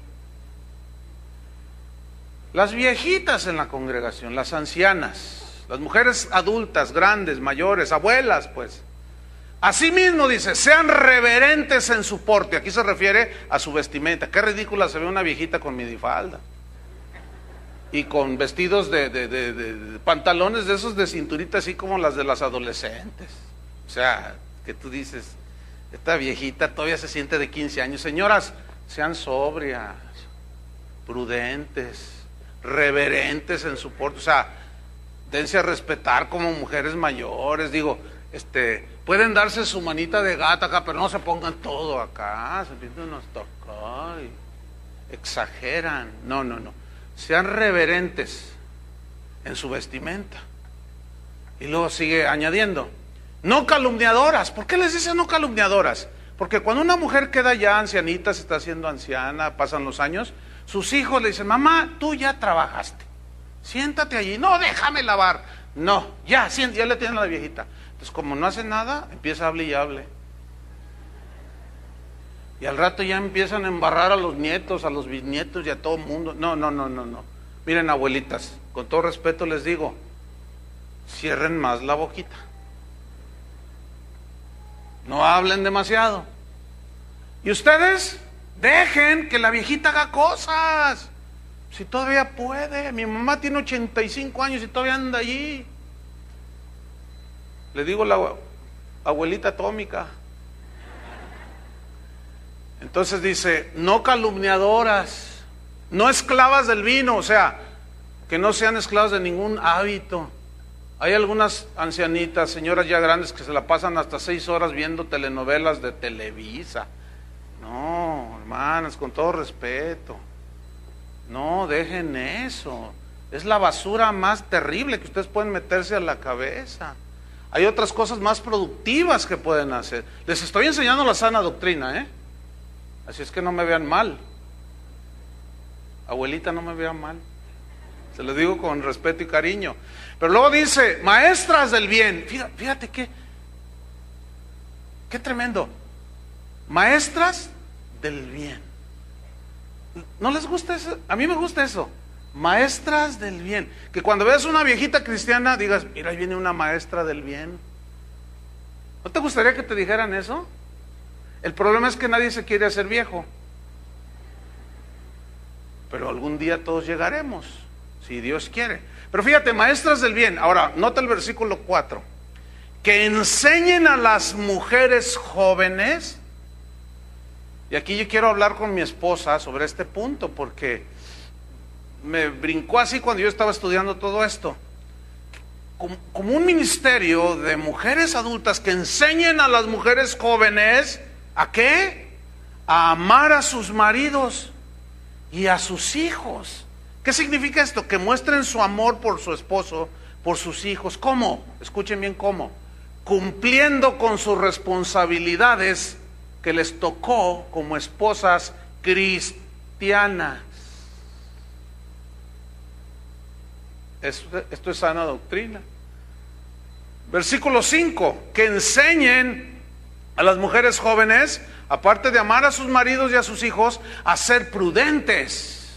[SPEAKER 1] Las viejitas en la congregación, las ancianas, las mujeres adultas, grandes, mayores, abuelas, pues. Asimismo dice, sean reverentes en su porte. Aquí se refiere a su vestimenta. Qué ridícula se ve una viejita con minifalda y con vestidos de pantalones de esos de cinturita, así como las de las adolescentes. O sea, que tú dices, esta viejita todavía se siente de 15 años. Señoras, sean sobrias, prudentes, reverentes en su porte. O sea, dense a respetar como mujeres mayores. Digo, pueden darse su manita de gata acá, pero no se pongan todo acá, se pintan hasta acá y exageran. No. Sean reverentes en su vestimenta. Y luego sigue añadiendo, no calumniadoras. ¿Por qué les dice no calumniadoras? Porque cuando una mujer queda ya ancianita, se está haciendo anciana, pasan los años, sus hijos le dicen, mamá, tú ya trabajaste, siéntate allí. No, déjame lavar. No, ya le tienen a la viejita. Entonces, como no hace nada, empieza a hablar y hable. Y al rato ya empiezan a embarrar a los nietos, a los bisnietos y a todo el mundo. No. Miren, abuelitas, con todo respeto les digo, cierren más la boquita. No hablen demasiado. Y ustedes, dejen que la viejita haga cosas. Si todavía puede. Mi mamá tiene 85 años y todavía anda allí. Le digo la abuelita atómica. Entonces dice, no calumniadoras, no esclavas del vino, o sea, que no sean esclavas de ningún hábito. Hay algunas ancianitas, señoras ya grandes, que se la pasan hasta 6 horas viendo telenovelas de Televisa. No, hermanas, con todo respeto, no dejen eso. Es la basura más terrible que ustedes pueden meterse a la cabeza. Hay otras cosas más productivas que pueden hacer. Les estoy enseñando la sana doctrina, así es que no me vean mal. Abuelita, no me vean mal. Se lo digo con respeto y cariño. Pero luego dice, maestras del bien. Fíjate qué tremendo. Maestras del bien. ¿No les gusta eso? A mí me gusta eso. Maestras del bien. Que cuando veas una viejita cristiana digas, mira, ahí viene una maestra del bien. ¿No te gustaría que te dijeran eso? El problema es que nadie se quiere hacer viejo. Pero algún día todos llegaremos, si Dios quiere. Pero fíjate, maestras del bien. Ahora, nota el versículo 4. Que enseñen a las mujeres jóvenes. Y aquí yo quiero hablar con mi esposa sobre este punto, porque me brincó así cuando yo estaba estudiando todo esto. Como un ministerio de mujeres adultas que enseñen a las mujeres jóvenes, ¿a qué? a amar a sus maridos y a sus hijos. ¿Qué significa esto? Que muestren su amor por su esposo, por sus hijos. ¿Cómo? Escuchen bien cómo. Cumpliendo con sus responsabilidades que les tocó como esposas cristianas. Esto es sana doctrina. Versículo 5, que enseñen a las mujeres jóvenes, aparte de amar a sus maridos y a sus hijos, a ser prudentes.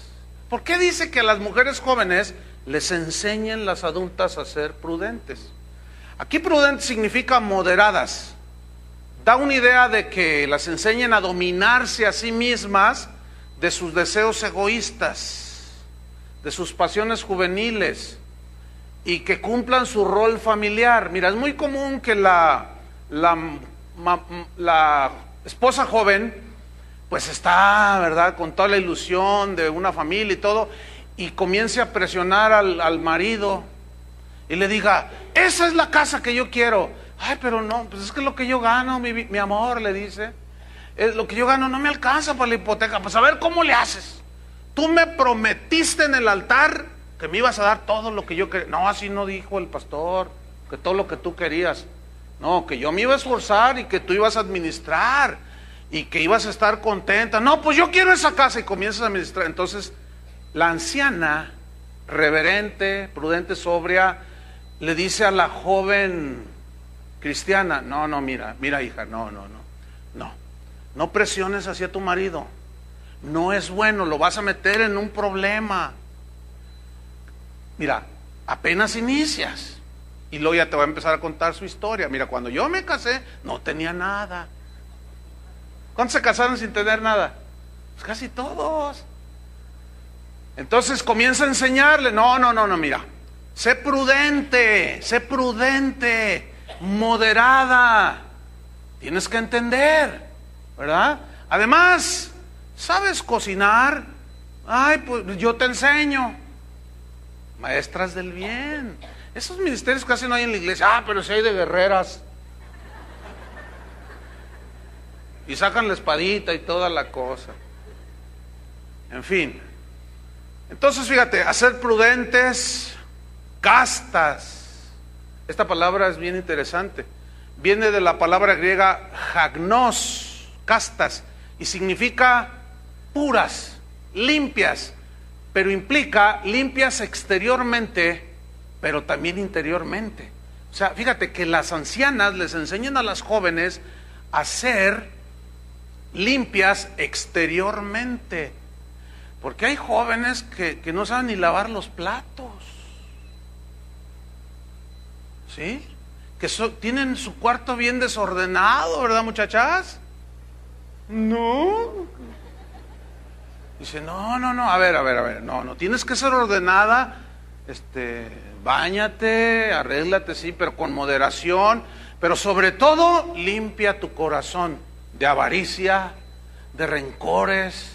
[SPEAKER 1] ¿Por qué dice que a las mujeres jóvenes les enseñen las adultas a ser prudentes? Aquí prudentes significa moderadas. Da una idea de que las enseñen a dominarse a sí mismas de sus deseos egoístas, de sus pasiones juveniles, y que cumplan su rol familiar. Mira, es muy común que la esposa joven pues está, ¿verdad?, con toda la ilusión de una familia y todo, y comience a presionar al marido y le diga: esa es la casa que yo quiero. Ay, pero no, pues es que lo que yo gano, mi amor, le dice, es lo que yo gano no me alcanza para la hipoteca. Pues a ver cómo le haces. Tú me prometiste en el altar que me ibas a dar todo lo que yo quería. No, así no dijo el pastor, que todo lo que tú querías. No, que yo me iba a esforzar y que tú ibas a administrar y que ibas a estar contenta. No, pues yo quiero esa casa, y comienzas a administrar. Entonces la anciana, reverente, prudente, sobria, le dice a la joven cristiana: no, mira hija, no presiones hacia tu marido, no es bueno, lo vas a meter en un problema. Mira, apenas inicias, y luego ya te va a empezar a contar su historia. Mira, cuando yo me casé no tenía nada. ¿Cuántos se casaron sin tener nada? Pues casi todos. Entonces comienza a enseñarle: no, mira, sé prudente, moderada, tienes que entender, ¿verdad? Además, ¿sabes cocinar? Ay, pues yo te enseño. Maestras del bien. Esos ministerios casi no hay en la iglesia. Ah, pero si hay de guerreras. Y sacan la espadita y toda la cosa. En fin. Entonces fíjate, hacer prudentes, castas. Esta palabra es bien interesante. Viene de la palabra griega hagnos, castas, y significa puras, limpias, pero implica limpias exteriormente, pero también interiormente. O sea, fíjate que las ancianas les enseñan a las jóvenes a ser limpias exteriormente, porque hay jóvenes que no saben ni lavar los platos, ¿sí? Que tienen su cuarto bien desordenado, ¿verdad, muchachas? No. Dice: no, a ver, no, tienes que ser ordenada, báñate, arréglate, sí, pero con moderación, pero sobre todo limpia tu corazón de avaricia, de rencores,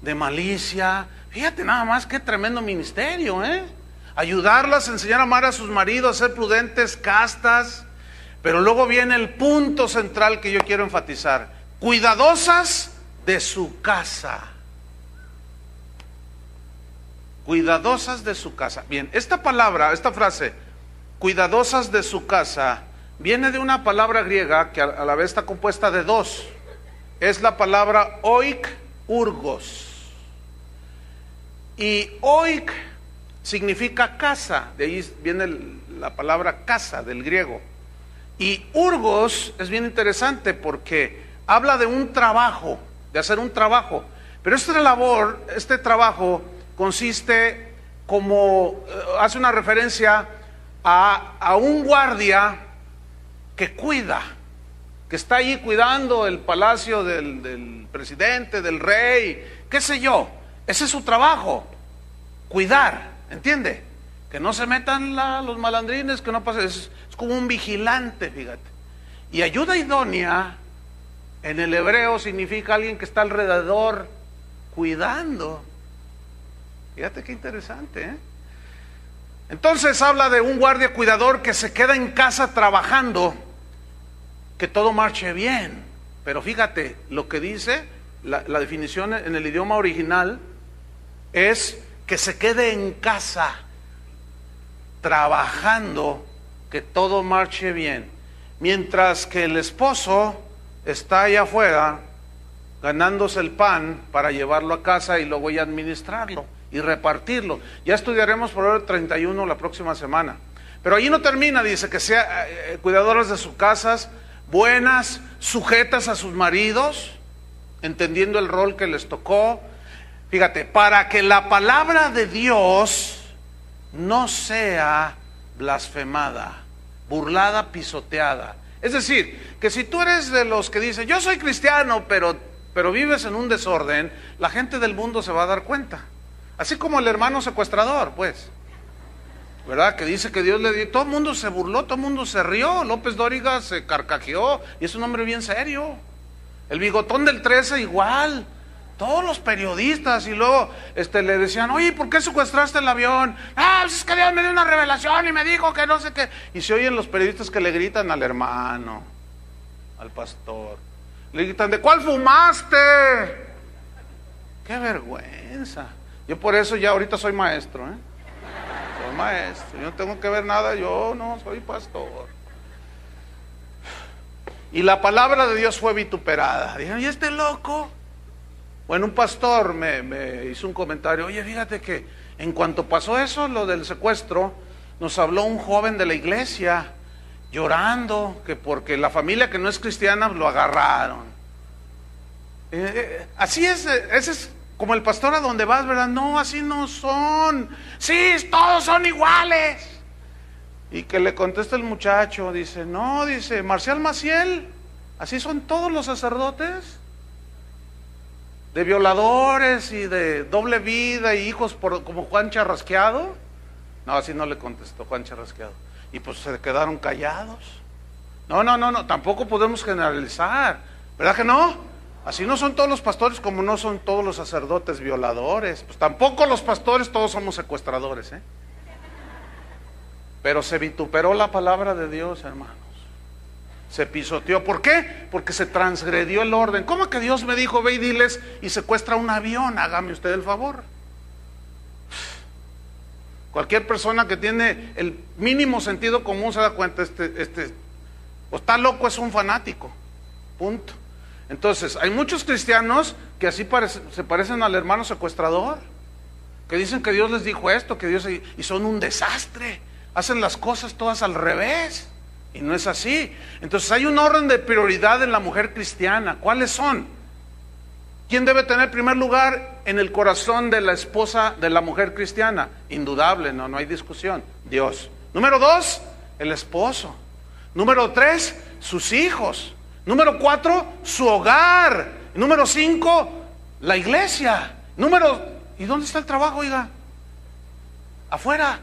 [SPEAKER 1] de malicia. Fíjate nada más qué tremendo ministerio, ayudarlas a enseñar a amar a sus maridos, a ser prudentes, castas, pero luego viene el punto central que yo quiero enfatizar: cuidadosas de su casa. Cuidadosas de su casa. Bien, esta frase, cuidadosas de su casa, viene de una palabra griega que a la vez está compuesta de dos. Es la palabra oik urgos. Y oik significa casa, de ahí viene la palabra casa del griego. Y urgos es bien interesante porque habla de un trabajo, de hacer un trabajo. Pero este trabajo consiste como, hace una referencia a un guardia que cuida, que está allí cuidando el palacio del presidente, del rey, qué sé yo. Ese es su trabajo, cuidar, ¿entiende? Que no se metan los malandrines, que no pase, es como un vigilante, fíjate. Y ayuda idónea, en el hebreo significa alguien que está alrededor, cuidando. Fíjate qué interesante, Entonces habla de un guardia cuidador que se queda en casa trabajando, que todo marche bien. Pero fíjate lo que dice: la definición en el idioma original es que se quede en casa, trabajando, que todo marche bien, mientras que el esposo está allá afuera ganándose el pan para llevarlo a casa y luego ya administrarlo y repartirlo. Ya estudiaremos Proverbios 31 la próxima semana. Pero allí no termina, dice que sean cuidadoras de sus casas, buenas, sujetas a sus maridos, entendiendo el rol que les tocó. Fíjate, para que la palabra de Dios no sea blasfemada, burlada, pisoteada. Es decir, que si tú eres de los que dicen, yo soy cristiano, pero vives en un desorden, la gente del mundo se va a dar cuenta. Así como el hermano secuestrador, pues, ¿verdad? Que dice que Dios le dio, todo el mundo se burló, todo el mundo se rió, López Dóriga se carcajeó, y es un hombre bien serio. El bigotón del 13 igual, todos los periodistas, y luego le decían, oye, ¿por qué secuestraste el avión? Pues es que Dios me dio una revelación y me dijo que no sé qué. Y se oyen los periodistas que le gritan al hermano, al pastor, le gritan, ¿de cuál fumaste? ¡Qué vergüenza! Yo por eso ya ahorita soy maestro, Soy maestro, yo no tengo que ver nada, yo no soy pastor. Y la palabra de Dios fue vituperada. Dijeron, ¿y este loco? Bueno, un pastor me hizo un comentario, oye, fíjate que en cuanto pasó eso, lo del secuestro, nos habló un joven de la iglesia, llorando, que porque la familia que no es cristiana lo agarraron. Así es, ese es como el pastor a donde vas, ¿verdad? No, así no son. Sí, todos son iguales. Y que le contesta el muchacho, dice, no, dice, Marcial Maciel, así son todos los sacerdotes, de violadores y de doble vida y hijos como Juan Charrasqueado. No, así no le contestó Juan Charrasqueado. Y pues se quedaron callados. No, tampoco podemos generalizar, ¿verdad que no? Así no son todos los pastores como no son todos los sacerdotes violadores. Pues tampoco los pastores todos somos secuestradores, Pero se vituperó la palabra de Dios, hermanos. Se pisoteó. ¿Por qué? Porque se transgredió el orden. ¿Cómo que Dios me dijo, ve y diles y secuestra un avión? Hágame usted el favor. Cualquier persona que tiene el mínimo sentido común se da cuenta, o está loco, es un fanático. Punto. Entonces, hay muchos cristianos que así se parecen al hermano secuestrador, que dicen que Dios les dijo esto, y son un desastre, hacen las cosas todas al revés, y no es así. Entonces hay un orden de prioridad en la mujer cristiana. ¿Cuáles son? ¿Quién debe tener primer lugar en el corazón de la esposa de la mujer cristiana? Indudable, no hay discusión, Dios. Número 2, el esposo. Número 3, sus hijos. Número 4, su hogar. Número 5, la iglesia. ¿Y dónde está el trabajo, oiga? Afuera.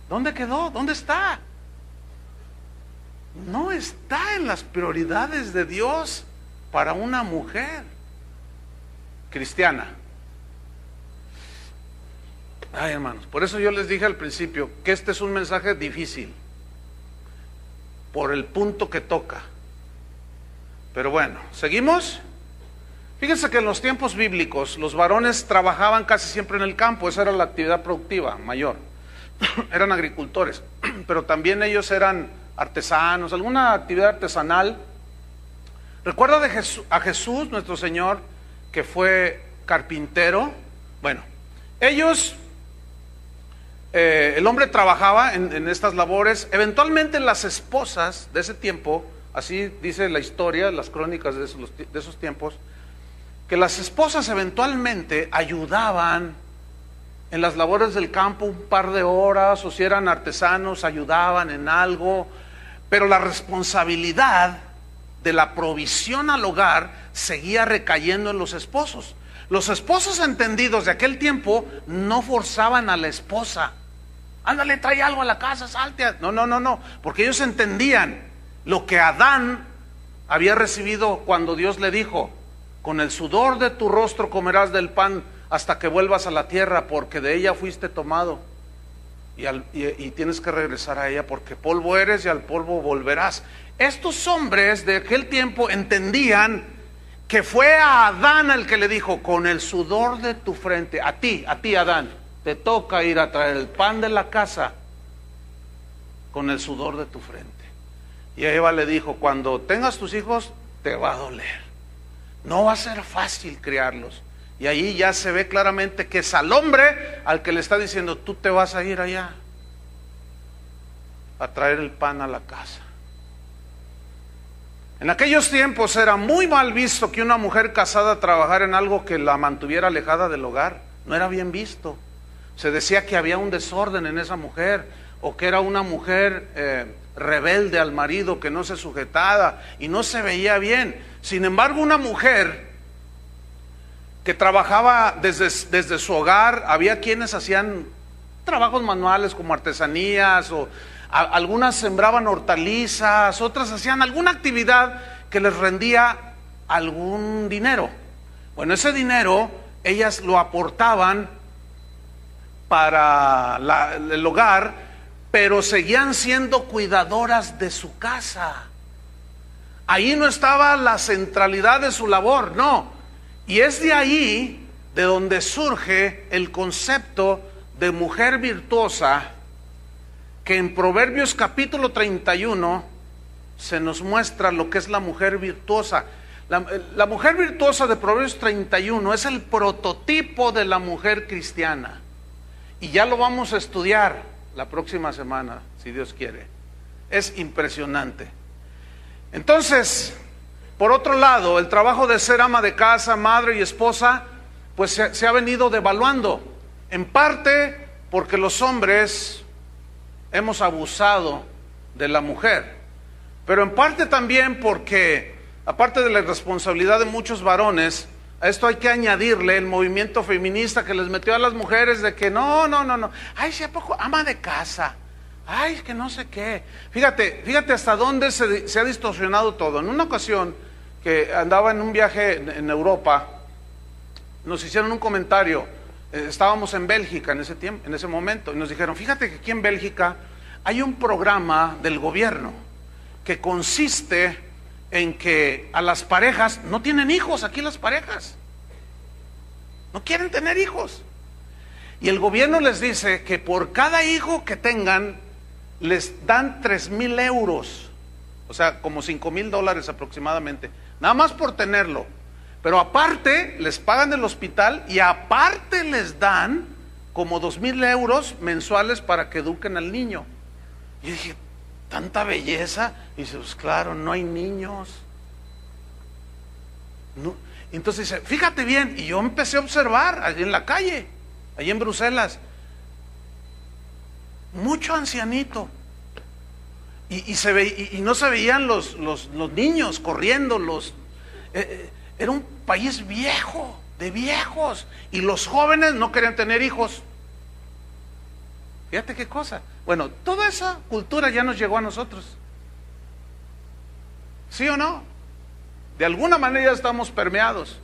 [SPEAKER 1] ¿Dónde quedó? ¿Dónde está? No está en las prioridades de Dios para una mujer cristiana. Ay, hermanos, por eso yo les dije al principio que este es un mensaje difícil, por el punto que toca. Pero bueno, ¿seguimos? Fíjense que en los tiempos bíblicos los varones trabajaban casi siempre en el campo, esa era la actividad productiva mayor. Eran agricultores, pero también ellos eran artesanos, alguna actividad artesanal. ¿Recuerda a Jesús, nuestro Señor, que fue carpintero? Bueno, ellos, el hombre trabajaba en estas labores. Eventualmente las esposas de ese tiempo, así dice la historia, las crónicas de esos tiempos, que las esposas eventualmente ayudaban en las labores del campo un par de horas, o si eran artesanos, ayudaban en algo, pero la responsabilidad de la provisión al hogar seguía recayendo en los esposos. Los esposos entendidos de aquel tiempo no forzaban a la esposa. Ándale, trae algo a la casa, salte. No, porque ellos entendían lo que Adán había recibido cuando Dios le dijo: con el sudor de tu rostro comerás del pan hasta que vuelvas a la tierra, porque de ella fuiste tomado, y tienes que regresar a ella, porque polvo eres y al polvo volverás. Estos hombres de aquel tiempo entendían que fue a Adán el que le dijo, con el sudor de tu frente, a ti Adán, te toca ir a traer el pan de la casa con el sudor de tu frente. Y Eva le dijo, cuando tengas tus hijos, te va a doler. No va a ser fácil criarlos. Y ahí ya se ve claramente que es al hombre al que le está diciendo, tú te vas a ir allá a traer el pan a la casa. En aquellos tiempos era muy mal visto que una mujer casada trabajara en algo que la mantuviera alejada del hogar. No era bien visto. Se decía que había un desorden en esa mujer, o que era una mujer rebelde al marido, que no se sujetaba y no se veía bien. Sin embargo, una mujer que trabajaba desde su hogar, había quienes hacían trabajos manuales como artesanías, o algunas sembraban hortalizas, otras hacían alguna actividad que les rendía algún dinero. Bueno, ese dinero ellas lo aportaban para el hogar, pero seguían siendo cuidadoras de su casa. Ahí no estaba la centralidad de su labor, no. Y es de ahí de donde surge el concepto de mujer virtuosa, que en Proverbios capítulo 31 se nos muestra lo que es la mujer virtuosa. La mujer virtuosa de Proverbios 31 es el prototipo de la mujer cristiana. Y ya lo vamos a estudiar la próxima semana, si Dios quiere. Es impresionante. Entonces, por otro lado, el trabajo de ser ama de casa, madre y esposa, pues se ha venido devaluando. En parte porque los hombres hemos abusado de la mujer, pero en parte también porque, aparte de la irresponsabilidad de muchos varones, a esto hay que añadirle el movimiento feminista que les metió a las mujeres de que no, ay, si a poco ama de casa, ay, que no sé qué. Fíjate hasta dónde se ha distorsionado todo. En una ocasión que andaba en un viaje en Europa, nos hicieron un comentario. Estábamos en Bélgica en ese momento, y nos dijeron, fíjate que aquí en Bélgica hay un programa del gobierno que consiste en que a las parejas no tienen hijos. Aquí las parejas no quieren tener hijos, y el gobierno les dice que por cada hijo que tengan les dan 3,000 euros, o sea, como $5,000 aproximadamente, nada más por tenerlo. Pero aparte les pagan el hospital, y aparte les dan como 2,000 euros mensuales para que eduquen al niño. Y dije, tanta belleza. Y dice, pues claro, no hay niños. No. Entonces dice, fíjate bien. Y yo empecé a observar allí en la calle, allí en Bruselas, mucho ancianito. Y no se veían los niños corriendo. Era un país viejo, de viejos, y los jóvenes no querían tener hijos. Fíjate qué cosa. Bueno, toda esa cultura ya nos llegó a nosotros. ¿Sí o no? De alguna manera estamos permeados.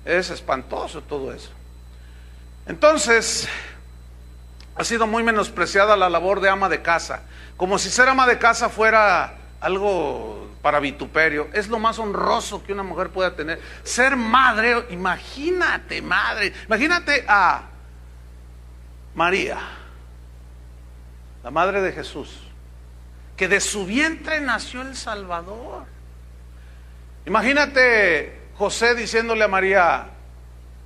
[SPEAKER 1] Es espantoso todo eso. Entonces, ha sido muy menospreciada la labor de ama de casa, como si ser ama de casa fuera algo para vituperio. Es lo más honroso que una mujer pueda tener. Ser madre, imagínate a María, la madre de Jesús, que de su vientre nació el Salvador. Imagínate José diciéndole a María,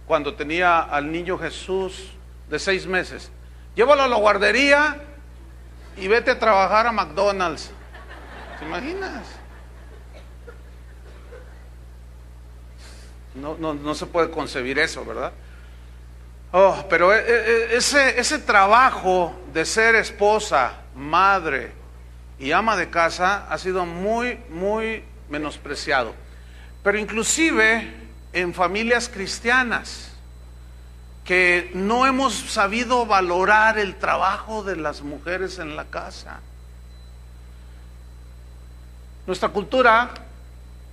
[SPEAKER 1] cuando tenía al niño Jesús de 6 meses, llévalo a la guardería y vete a trabajar a McDonald's. ¿Te imaginas? No se puede concebir eso, ¿verdad? Oh, pero ese trabajo de ser esposa, madre y ama de casa ha sido muy, muy menospreciado. Pero inclusive en familias cristianas, que no hemos sabido valorar el trabajo de las mujeres en la casa. Nuestra cultura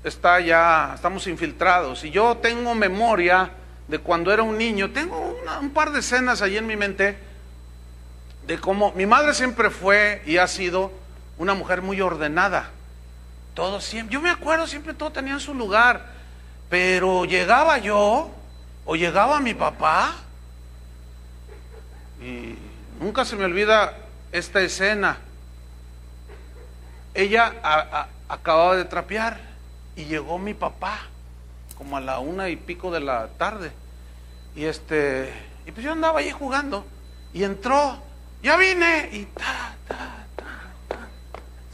[SPEAKER 1] estamos infiltrados, y yo tengo memoria de cuando era un niño. Tengo un par de escenas allí en mi mente de cómo mi madre siempre fue y ha sido una mujer muy ordenada. Todo siempre, yo me acuerdo, siempre todo tenía en su lugar. Pero llegaba yo, o llegaba mi papá, y nunca se me olvida esta escena. Ella acababa de trapear y llegó mi papá como a la 1:00 de la tarde, y pues yo andaba ahí jugando y entró, ya vine, y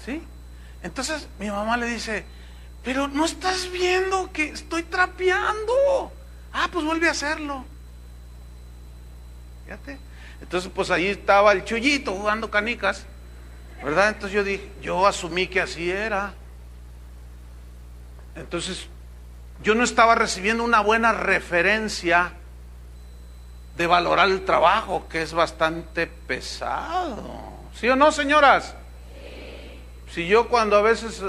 [SPEAKER 1] ¿sí? Entonces mi mamá le dice, pero no estás viendo que estoy trapeando. Pues vuelve a hacerlo. Fíjate. Entonces pues ahí estaba el Chuyito jugando canicas, ¿verdad? Entonces yo asumí que así era. Entonces yo no estaba recibiendo una buena referencia de valorar el trabajo, que es bastante pesado. ¿Sí o no, señoras? Si yo cuando a veces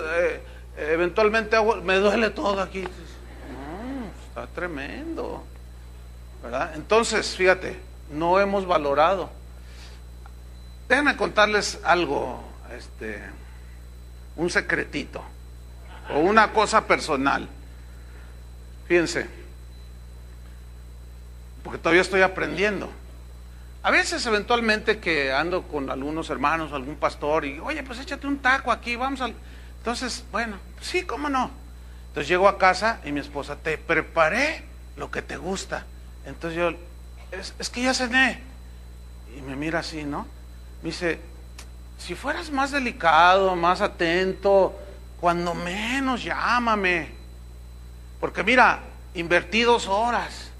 [SPEAKER 1] eventualmente me duele todo aquí, no, está tremendo, ¿verdad? Entonces, fíjate, no hemos valorado. Déjenme contarles algo, un secretito o una cosa personal. Fíjense, porque todavía estoy aprendiendo. A veces eventualmente que ando con algunos hermanos, algún pastor, y oye, pues échate un taco aquí, vamos al... Entonces, bueno, sí, cómo no. Entonces llego a casa y mi esposa, te preparé lo que te gusta. Entonces yo, es que ya cené. Y me mira así, ¿no? Me dice, si fueras más delicado, más atento, cuando menos llámame. Porque mira, invertí 2 horas.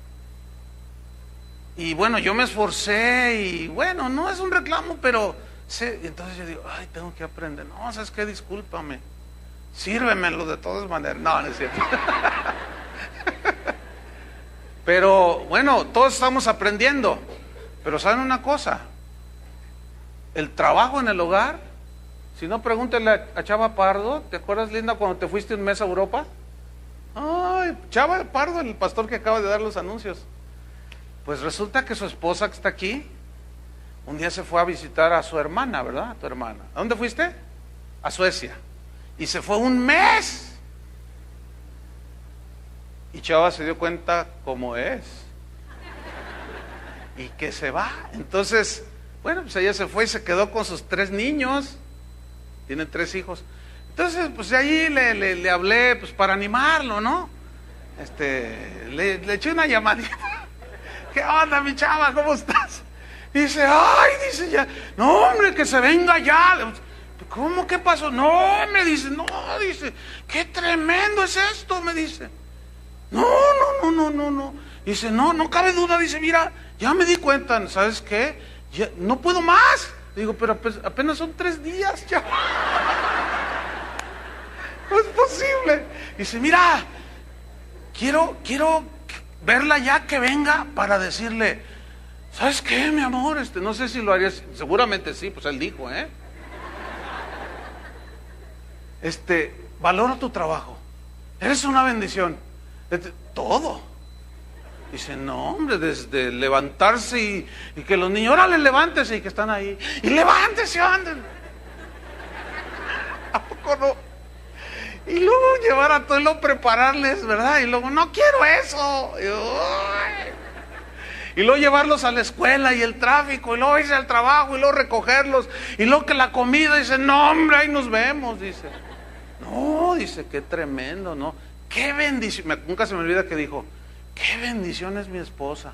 [SPEAKER 1] Y bueno, yo me esforcé y bueno, no es un reclamo, pero entonces yo digo, ay, tengo que aprender. No, ¿sabes qué? Discúlpame. Sírvemelo de todas maneras. No, no es cierto. Pero bueno, todos estamos aprendiendo. Pero ¿saben una cosa? El trabajo en el hogar, si no, pregúntale a Chava Pardo. ¿Te acuerdas, Linda, cuando te fuiste un mes a Europa? Ay, Chava Pardo, el pastor que acaba de dar los anuncios. Pues resulta que su esposa, que está aquí, un día se fue a visitar a su hermana, ¿verdad? A tu hermana. ¿A dónde fuiste? A Suecia. Y se fue un mes. Y Chava se dio cuenta cómo es. Y que se va. Entonces, bueno, pues ella se fue y se quedó con sus 3 niños. Tiene 3 hijos. Entonces, pues de ahí le hablé, pues para animarlo, ¿no? Le eché una llamadita. ¿Qué onda, mi Chava? ¿Cómo estás? Dice, ay, dice ya, no, hombre, que se venga ya. ¿Cómo? ¿Qué pasó? No, me dice, no, dice, qué tremendo es esto, me dice. No. Dice, no cabe duda, dice, mira, ya me di cuenta, ¿sabes qué? Ya, no puedo más. Digo, pero pues, apenas son 3 días ya. No es posible. Dice, mira, quiero verla ya que venga para decirle, ¿sabes qué, mi amor? No sé si lo harías, seguramente sí, pues él dijo, valora tu trabajo, eres una bendición, todo. Dice, no, hombre, desde levantarse y que los niños, órale, levántese, y que están ahí, y levántese, anden. ¿A poco no? Y luego llevar a todo, y luego prepararles, ¿verdad? Y luego, no quiero eso. Y luego llevarlos a la escuela y el tráfico, y luego irse al trabajo, y luego recogerlos, y luego que la comida, dice, no, hombre, ahí nos vemos, dice. No, dice, qué tremendo, ¿no? Qué bendición. Nunca se me olvida que dijo, qué bendición es mi esposa.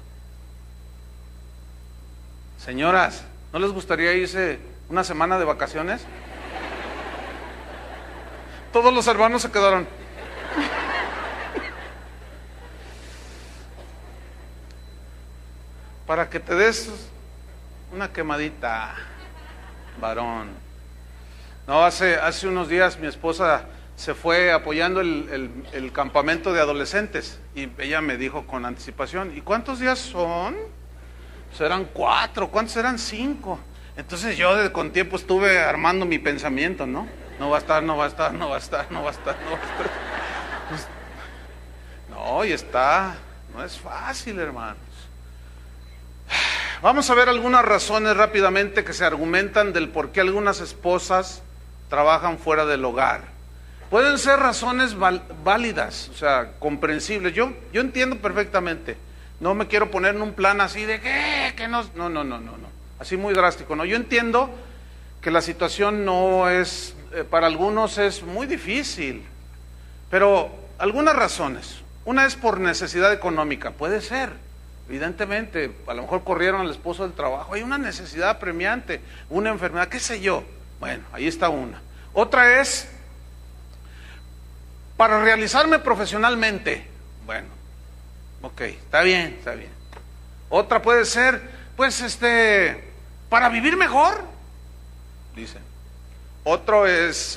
[SPEAKER 1] Señoras, ¿no les gustaría irse una semana de vacaciones? Todos los hermanos se quedaron. Para que te des una quemadita, varón. No, hace unos días mi esposa se fue apoyando el campamento de adolescentes y ella me dijo con anticipación, ¿y cuántos días son? Pues eran 4, ¿cuántos eran? 5. Entonces yo con tiempo estuve armando mi pensamiento, ¿no? No va a estar. Pues, no, y está, no es fácil, hermanos. Vamos a ver algunas razones rápidamente que se argumentan del por qué algunas esposas trabajan fuera del hogar. pueden ser razones válidas, o sea, comprensibles. Yo entiendo perfectamente. No me quiero poner en un plan así de que no, así muy drástico, no. Yo entiendo que la situación no es, para algunos es muy difícil, pero algunas razones. Una es por necesidad económica, puede ser, evidentemente, a lo mejor corrieron al esposo del trabajo, hay una necesidad apremiante, una enfermedad, qué sé yo. Bueno, ahí está una. Otra es para realizarme profesionalmente. Bueno, ok, está bien, está bien. Otra puede ser, pues, para vivir mejor, dicen. Otro es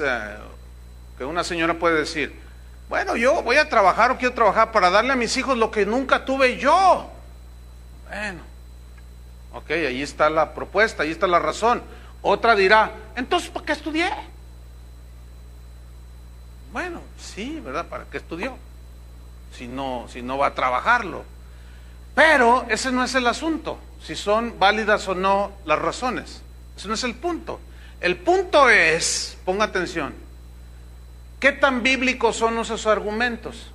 [SPEAKER 1] que una señora puede decir, bueno, yo voy a trabajar o quiero trabajar para darle a mis hijos lo que nunca tuve yo. Bueno, ok, ahí está la propuesta, ahí está la razón. Otra dirá, entonces, ¿para qué estudié? Bueno, sí, ¿verdad? ¿Para qué estudió? Si no va a trabajarlo. Pero ese no es el asunto, si son válidas o no las razones. Ese no es el punto. El punto es, ponga atención, ¿qué tan bíblicos son esos argumentos?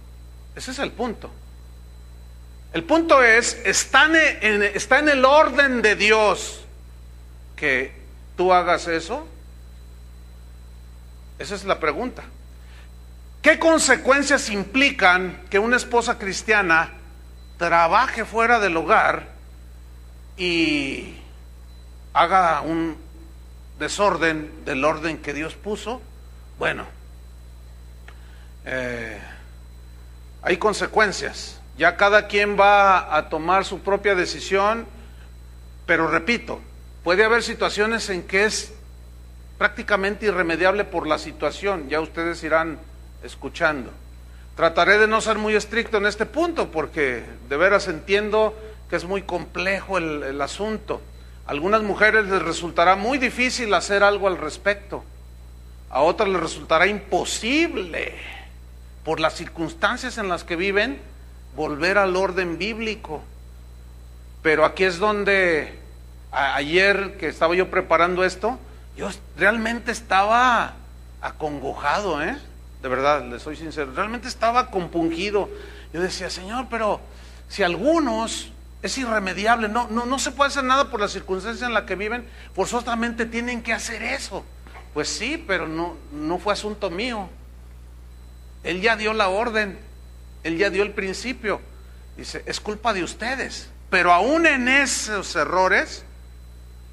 [SPEAKER 1] Ese es el punto. El punto es, está en el orden de Dios que tú hagas eso. Esa es la pregunta. ¿Qué consecuencias implican que una esposa cristiana trabaje fuera del hogar y haga un desorden del orden que Dios puso? Bueno, hay consecuencias. Ya cada quien va a tomar su propia decisión, pero repito, puede haber situaciones en que es prácticamente irremediable por la situación. Ya ustedes irán escuchando. Trataré de no ser muy estricto en este punto porque de veras entiendo que es muy complejo el asunto. A algunas mujeres les resultará muy difícil hacer algo al respecto, a otras les resultará imposible por las circunstancias en las que viven volver al orden bíblico. Pero aquí es donde ayer que estaba yo preparando esto, yo realmente estaba acongojado, de verdad, les soy sincero, realmente estaba compungido. Yo decía, Señor, pero si algunos es irremediable, no se puede hacer nada por las circunstancias en las que viven, forzosamente tienen que hacer eso. Pues sí, pero no fue asunto mío. Él ya dio la orden, Él ya dio el principio. Dice, es culpa de ustedes, pero aún en esos errores,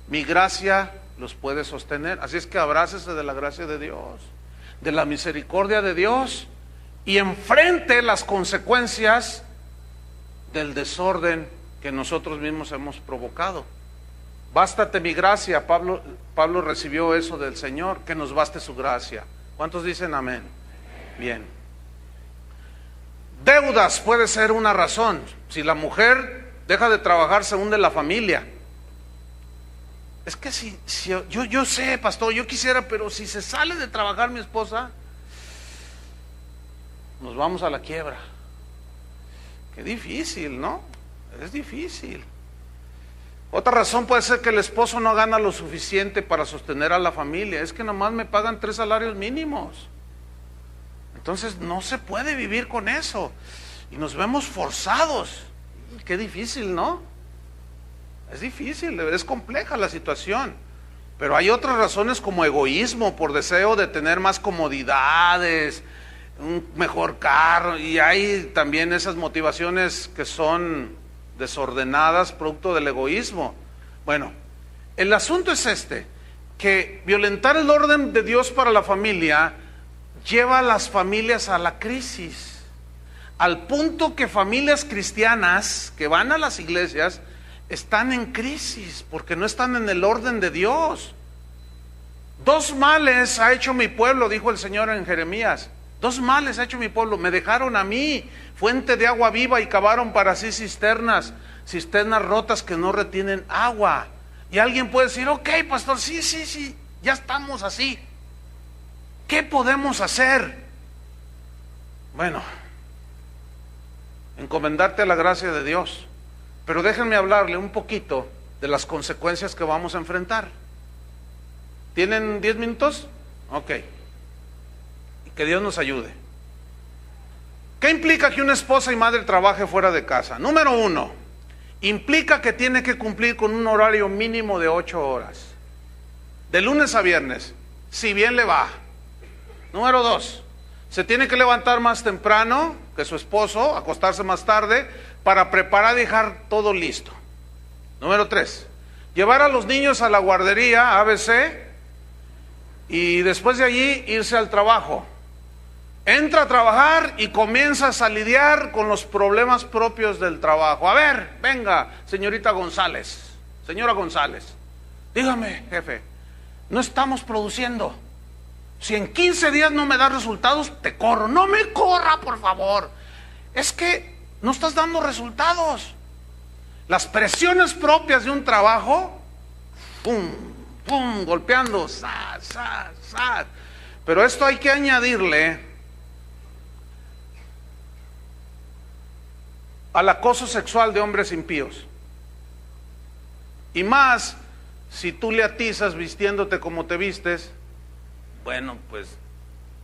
[SPEAKER 1] mi gracia los puede sostener. Así es que abrácese de la gracia de Dios, de la misericordia de Dios, y enfrente las consecuencias del desorden que nosotros mismos hemos provocado. Bástate mi gracia. Pablo recibió eso del Señor, que nos baste su gracia. ¿Cuántos dicen amén? Bien. Deudas puede ser una razón. Si la mujer deja de trabajar, se hunde la familia. Es que si yo sé, pastor, yo quisiera, pero si se sale de trabajar mi esposa, nos vamos a la quiebra. Qué difícil, ¿no? Es difícil. Otra razón puede ser que el esposo no gana lo suficiente para sostener a la familia. Es que nomás me pagan 3 salarios mínimos. Entonces no se puede vivir con eso. Y nos vemos forzados. Qué difícil, ¿no? Es difícil, es compleja la situación. Pero hay otras razones como egoísmo, por deseo de tener más comodidades, un mejor carro. Y hay también esas motivaciones que son desordenadas, producto del egoísmo. Bueno, el asunto es que violentar el orden de Dios para la familia lleva a las familias a la crisis, al punto que familias cristianas que van a las iglesias están en crisis porque no están en el orden de Dios. 2 males ha hecho mi pueblo, dijo el Señor en Jeremías. 2 males ha hecho mi pueblo. Me dejaron a mí fuente de agua viva y cavaron para sí cisternas rotas que no retienen agua. Y alguien puede decir, ok, pastor, sí, ya estamos así. ¿Qué podemos hacer? Bueno, encomendarte a la gracia de Dios. Pero déjenme hablarle un poquito de las consecuencias que vamos a enfrentar. ¿Tienen 10 minutos? Ok. Que Dios nos ayude. ¿Qué implica que una esposa y madre trabaje fuera de casa? Número 1, implica que tiene que cumplir con un horario mínimo de 8 horas, de lunes a viernes, si bien le va. Número 2, se tiene que levantar más temprano que su esposo, acostarse más tarde, para preparar y dejar todo listo. Número 3, llevar a los niños a la guardería ABC y después de allí irse al trabajo. Entra a trabajar y comienzas a lidiar con los problemas propios del trabajo. A ver, venga, señorita González, señora González, dígame, jefe, no estamos produciendo. Si en 15 días no me das resultados, te corro. No me corra, por favor. Es que no estás dando resultados. Las presiones propias de un trabajo, pum, pum, golpeando, zas, zas, zas. Pero esto hay que añadirle al acoso sexual de hombres impíos. Y más, si tú le atizas vistiéndote como te vistes, bueno, pues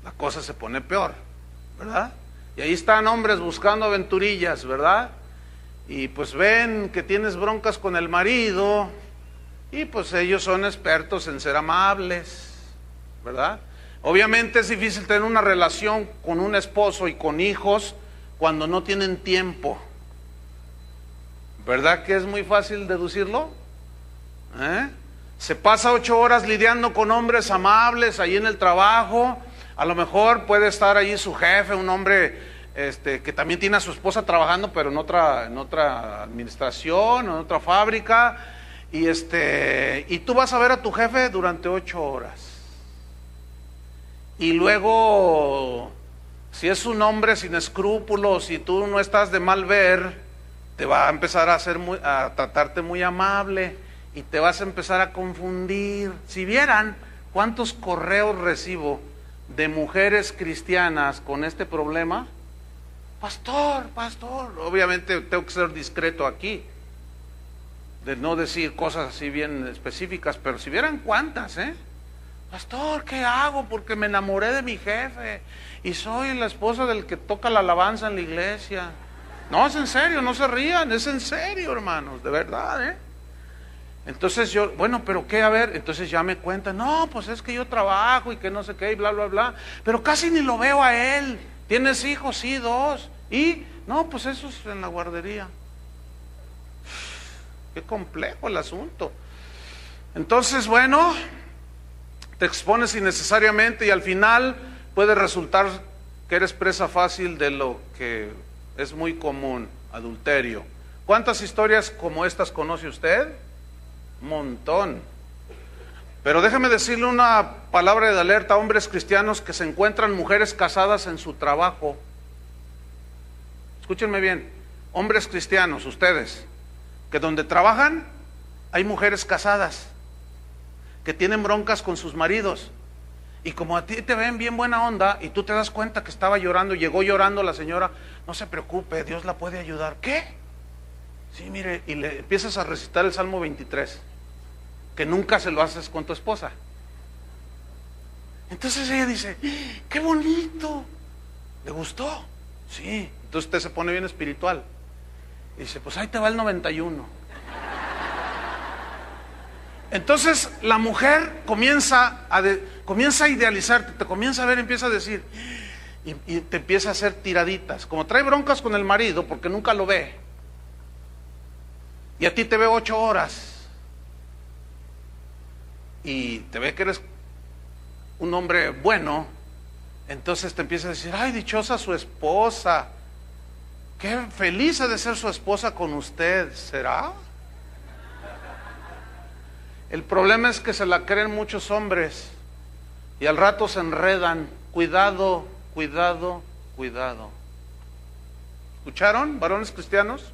[SPEAKER 1] la cosa se pone peor, ¿verdad? Y ahí están hombres buscando aventurillas, ¿verdad? Y pues ven que tienes broncas con el marido, y pues ellos son expertos en ser amables, ¿verdad? Obviamente es difícil tener una relación con un esposo y con hijos cuando no tienen tiempo. ¿Verdad que es muy fácil deducirlo? Se pasa 8 horas lidiando con hombres amables ahí en el trabajo. A lo mejor puede estar allí su jefe, un hombre que también tiene a su esposa trabajando, pero en otra administración, en otra fábrica. Y tú vas a ver a tu jefe durante 8 horas. Y luego, si es un hombre sin escrúpulos y tú no estás de mal ver, te va a empezar a tratarte muy amable y te vas a empezar a confundir. Si vieran cuántos correos recibo de mujeres cristianas con este problema, pastor, obviamente tengo que ser discreto aquí, de no decir cosas así bien específicas, pero si vieran cuántas, pastor, ¿qué hago? Porque me enamoré de mi jefe y soy la esposa del que toca la alabanza en la iglesia. No, es en serio, no se rían, es en serio, hermanos, de verdad, Entonces yo, bueno, pero qué, a ver, entonces ya me cuentan, no, pues es que yo trabajo y que no sé qué, y bla, bla, bla, pero casi ni lo veo a él. ¿Tienes hijos? Sí, 2. Y, no, pues eso es en la guardería. Qué complejo el asunto. Entonces, bueno, te expones innecesariamente y al final puede resultar que eres presa fácil de lo que es muy común, adulterio. ¿Cuántas historias como estas conoce usted? Un montón. Pero déjeme decirle una palabra de alerta a hombres cristianos que se encuentran mujeres casadas en su trabajo. Escúchenme bien, hombres cristianos, ustedes, que donde trabajan hay mujeres casadas que tienen broncas con sus maridos. Y como a ti te ven bien buena onda y tú te das cuenta que estaba llorando, llegó llorando la señora, no se preocupe, Dios la puede ayudar. ¿Qué? Sí, mire, y le empiezas a recitar el Salmo 23, que nunca se lo haces con tu esposa. Entonces ella dice, ¡qué bonito! ¿Le gustó? Sí. Entonces usted se pone bien espiritual. Y dice, pues ahí te va el 91. Entonces la mujer comienza a idealizarte, te comienza a ver, empieza a decir, y te empieza a hacer tiraditas. Como trae broncas con el marido porque nunca lo ve, y a ti te ve 8 horas, y te ve que eres un hombre bueno, entonces te empieza a decir, ay, dichosa su esposa, qué feliz ha de ser su esposa con usted. ¿Será? El problema es que se la creen muchos hombres y al rato se enredan. Cuidado, cuidado, cuidado. ¿Escucharon, varones cristianos?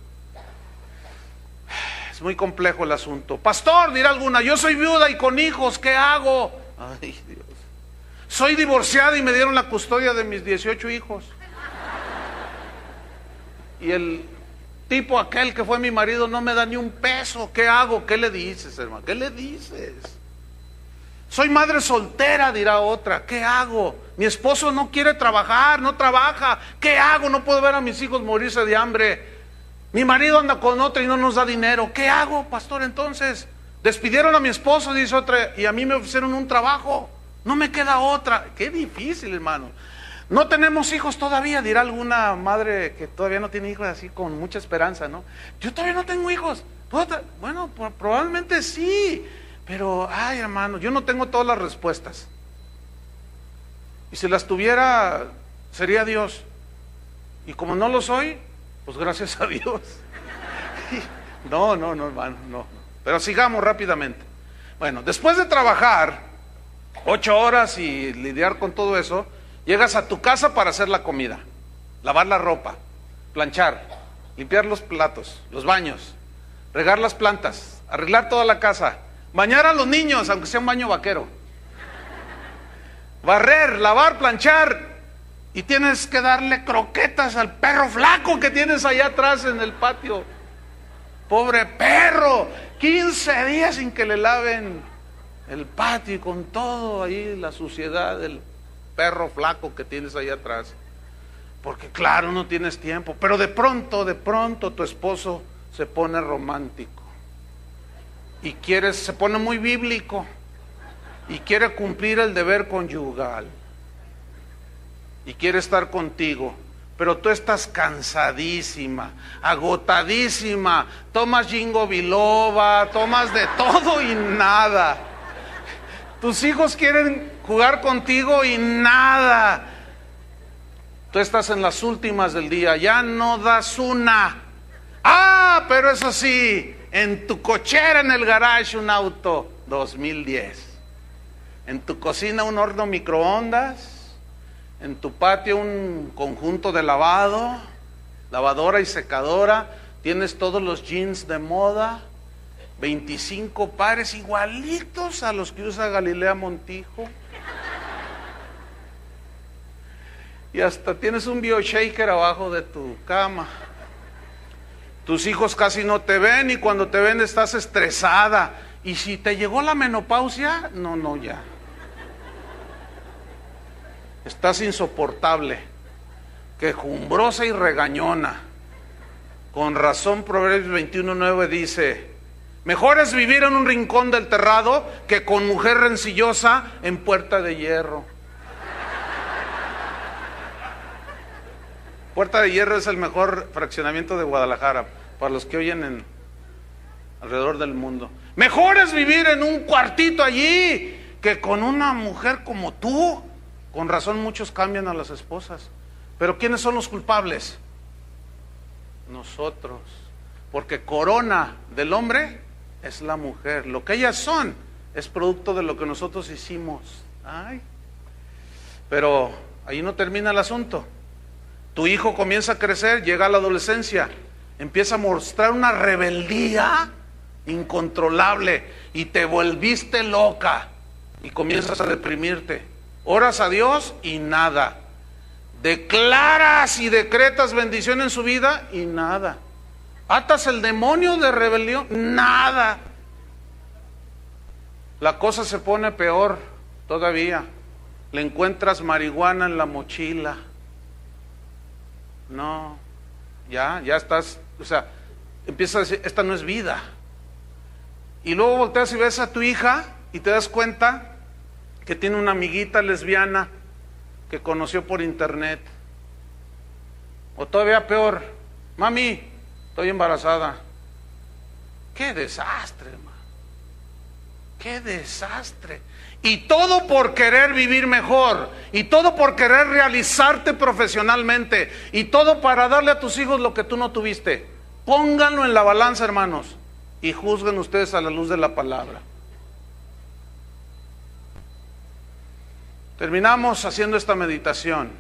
[SPEAKER 1] Es muy complejo el asunto. Pastor, dirá alguna, yo soy viuda y con hijos, ¿qué hago? Ay, Dios. Soy divorciada y me dieron la custodia de mis 18 hijos. Y el tipo aquel que fue mi marido no me da ni un peso. ¿Qué hago? ¿Qué le dices, hermano? ¿Qué le dices? Soy madre soltera, dirá otra. ¿Qué hago? Mi esposo no quiere trabajar, no trabaja. ¿Qué hago? No puedo ver a mis hijos morirse de hambre. Mi marido anda con otra y no nos da dinero. ¿Qué hago, pastor, entonces? Despidieron a mi esposo, dice otra, y a mí me ofrecieron un trabajo. No me queda otra. Qué difícil, hermano. No tenemos hijos todavía, dirá alguna madre que todavía no tiene hijos, así con mucha esperanza, ¿no? Yo todavía no tengo hijos. Bueno, probablemente sí, pero, ay, hermano, yo no tengo todas las respuestas. Y si las tuviera, sería Dios. Y como no lo soy, pues gracias a Dios. No, hermano, no. Pero sigamos rápidamente. Bueno, después de trabajar 8 horas y lidiar con todo eso, llegas a tu casa para hacer la comida, lavar la ropa, planchar, limpiar los platos, los baños, regar las plantas, arreglar toda la casa, bañar a los niños, aunque sea un baño vaquero, barrer, lavar, planchar, y tienes que darle croquetas al perro flaco que tienes allá atrás en el patio. Pobre perro, 15 días sin que le laven el patio y con todo ahí la suciedad del perro flaco que tienes ahí atrás. Porque claro, no tienes tiempo, pero de pronto tu esposo se pone romántico y se pone muy bíblico y quiere cumplir el deber conyugal y quiere estar contigo, pero tú estás cansadísima, agotadísima, tomas ginkgo biloba, tomas de todo y nada. Tus hijos quieren jugar contigo y nada. Tú estás en las últimas del día, ya no das una. Ah, pero eso sí, en tu cochera en el garage un auto 2010. En tu cocina un horno microondas. En tu patio un conjunto de lavado, lavadora y secadora. Tienes todos los jeans de moda, 25 pares igualitos a los que usa Galilea Montijo. Y hasta tienes un BioShaker abajo de tu cama. Tus hijos casi no te ven y cuando te ven estás estresada. Y si te llegó la menopausia, no, ya. Estás insoportable, quejumbrosa y regañona. Con razón Proverbios 21:9 dice: mejor es vivir en un rincón del terrado que con mujer rencillosa en puerta de hierro. Puerta de Hierro es el mejor fraccionamiento de Guadalajara, para los que oyen alrededor del mundo. Mejor es vivir en un cuartito allí que con una mujer como tú. Con razón muchos cambian a las esposas. Pero ¿quiénes son los culpables? Nosotros. Porque corona del hombre es la mujer. Lo que ellas son es producto de lo que nosotros hicimos. Ay. Pero ahí no termina el asunto. Tu hijo comienza a crecer, llega a la adolescencia, empieza a mostrar una rebeldía incontrolable y te volviste loca y comienzas a deprimirte. Oras a Dios y nada. Declaras y decretas bendición en su vida y nada. Atas el demonio de rebelión, nada. La cosa se pone peor todavía. Le encuentras marihuana en la mochila. No, ya estás, o sea, empiezas a decir, esta no es vida. Y luego volteas y ves a tu hija y te das cuenta que tiene una amiguita lesbiana que conoció por internet. O todavía peor, mami, estoy embarazada. Qué desastre, hermano. Qué desastre. Y todo por querer vivir mejor, y todo por querer realizarte profesionalmente, y todo para darle a tus hijos lo que tú no tuviste. Pónganlo en la balanza, hermanos, y juzguen ustedes a la luz de la palabra. Terminamos haciendo esta meditación.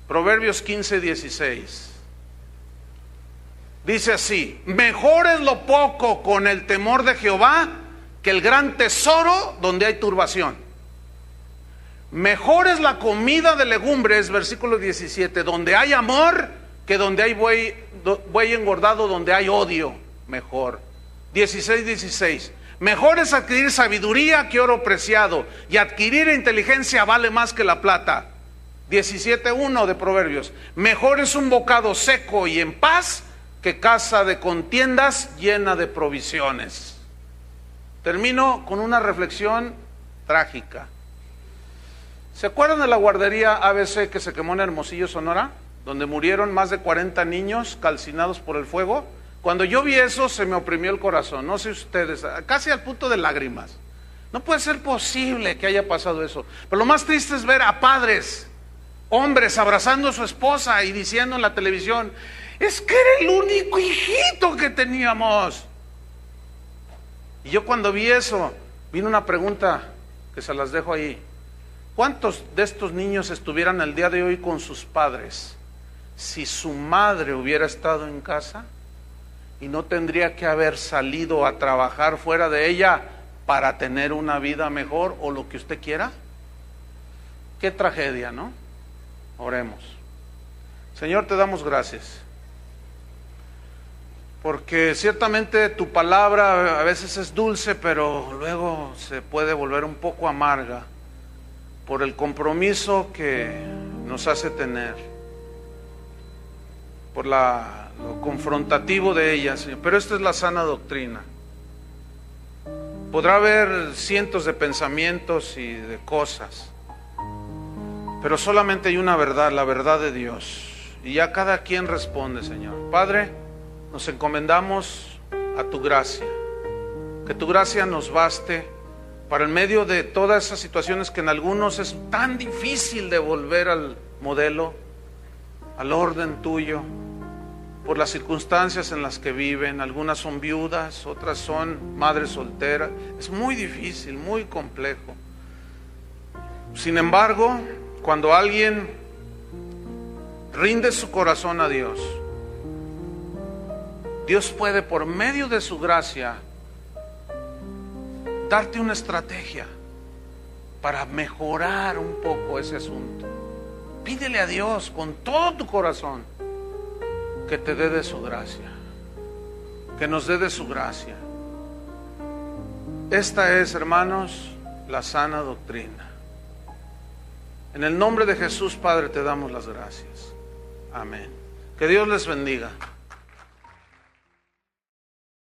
[SPEAKER 1] Proverbios 15:16. Dice así: mejor es lo poco con el temor de Jehová que el gran tesoro donde hay turbación. Mejor es la comida de legumbres, versículo 17, donde hay amor, que donde hay buey engordado, donde hay odio. Mejor. 16:16. Mejor es adquirir sabiduría que oro preciado, y adquirir inteligencia vale más que la plata. 17:1 de Proverbios. Mejor es un bocado seco y en paz que casa de contiendas llena de provisiones. Termino con una reflexión trágica. ¿Se acuerdan de la guardería ABC que se quemó en Hermosillo, Sonora? Donde murieron más de 40 niños calcinados por el fuego. Cuando yo vi eso se me oprimió el corazón, no sé ustedes, casi al punto de lágrimas. No puede ser posible que haya pasado eso. Pero lo más triste es ver a padres, hombres abrazando a su esposa y diciendo en la televisión: es que era el único hijito que teníamos. Y yo cuando vi eso, vino una pregunta que se las dejo ahí. ¿Cuántos de estos niños estuvieran el día de hoy con sus padres si su madre hubiera estado en casa y no tendría que haber salido a trabajar fuera de ella para tener una vida mejor o lo que usted quiera? Qué tragedia, ¿no? Oremos. Señor, te damos gracias, porque ciertamente tu palabra a veces es dulce, pero luego se puede volver un poco amarga por el compromiso que nos hace tener, por lo confrontativo de ella, Señor. Pero esta es la sana doctrina. Podrá haber cientos de pensamientos y de cosas, pero solamente hay una verdad, la verdad de Dios. Y ya cada quien responde, Señor. Padre, nos encomendamos a tu gracia. Que tu gracia nos baste para en medio de todas esas situaciones que en algunos es tan difícil de volver al modelo, al orden tuyo, por las circunstancias en las que viven. Algunas son viudas, otras son madres solteras. Es muy difícil, muy complejo. Sin embargo, cuando alguien rinde su corazón a Dios, Dios puede, por medio de su gracia, darte una estrategia para mejorar un poco ese asunto. Pídele a Dios con todo tu corazón que te dé de su gracia, que nos dé de su gracia. Esta es, hermanos, la sana doctrina. En el nombre de Jesús, Padre, te damos las gracias. Amén. Que Dios les bendiga.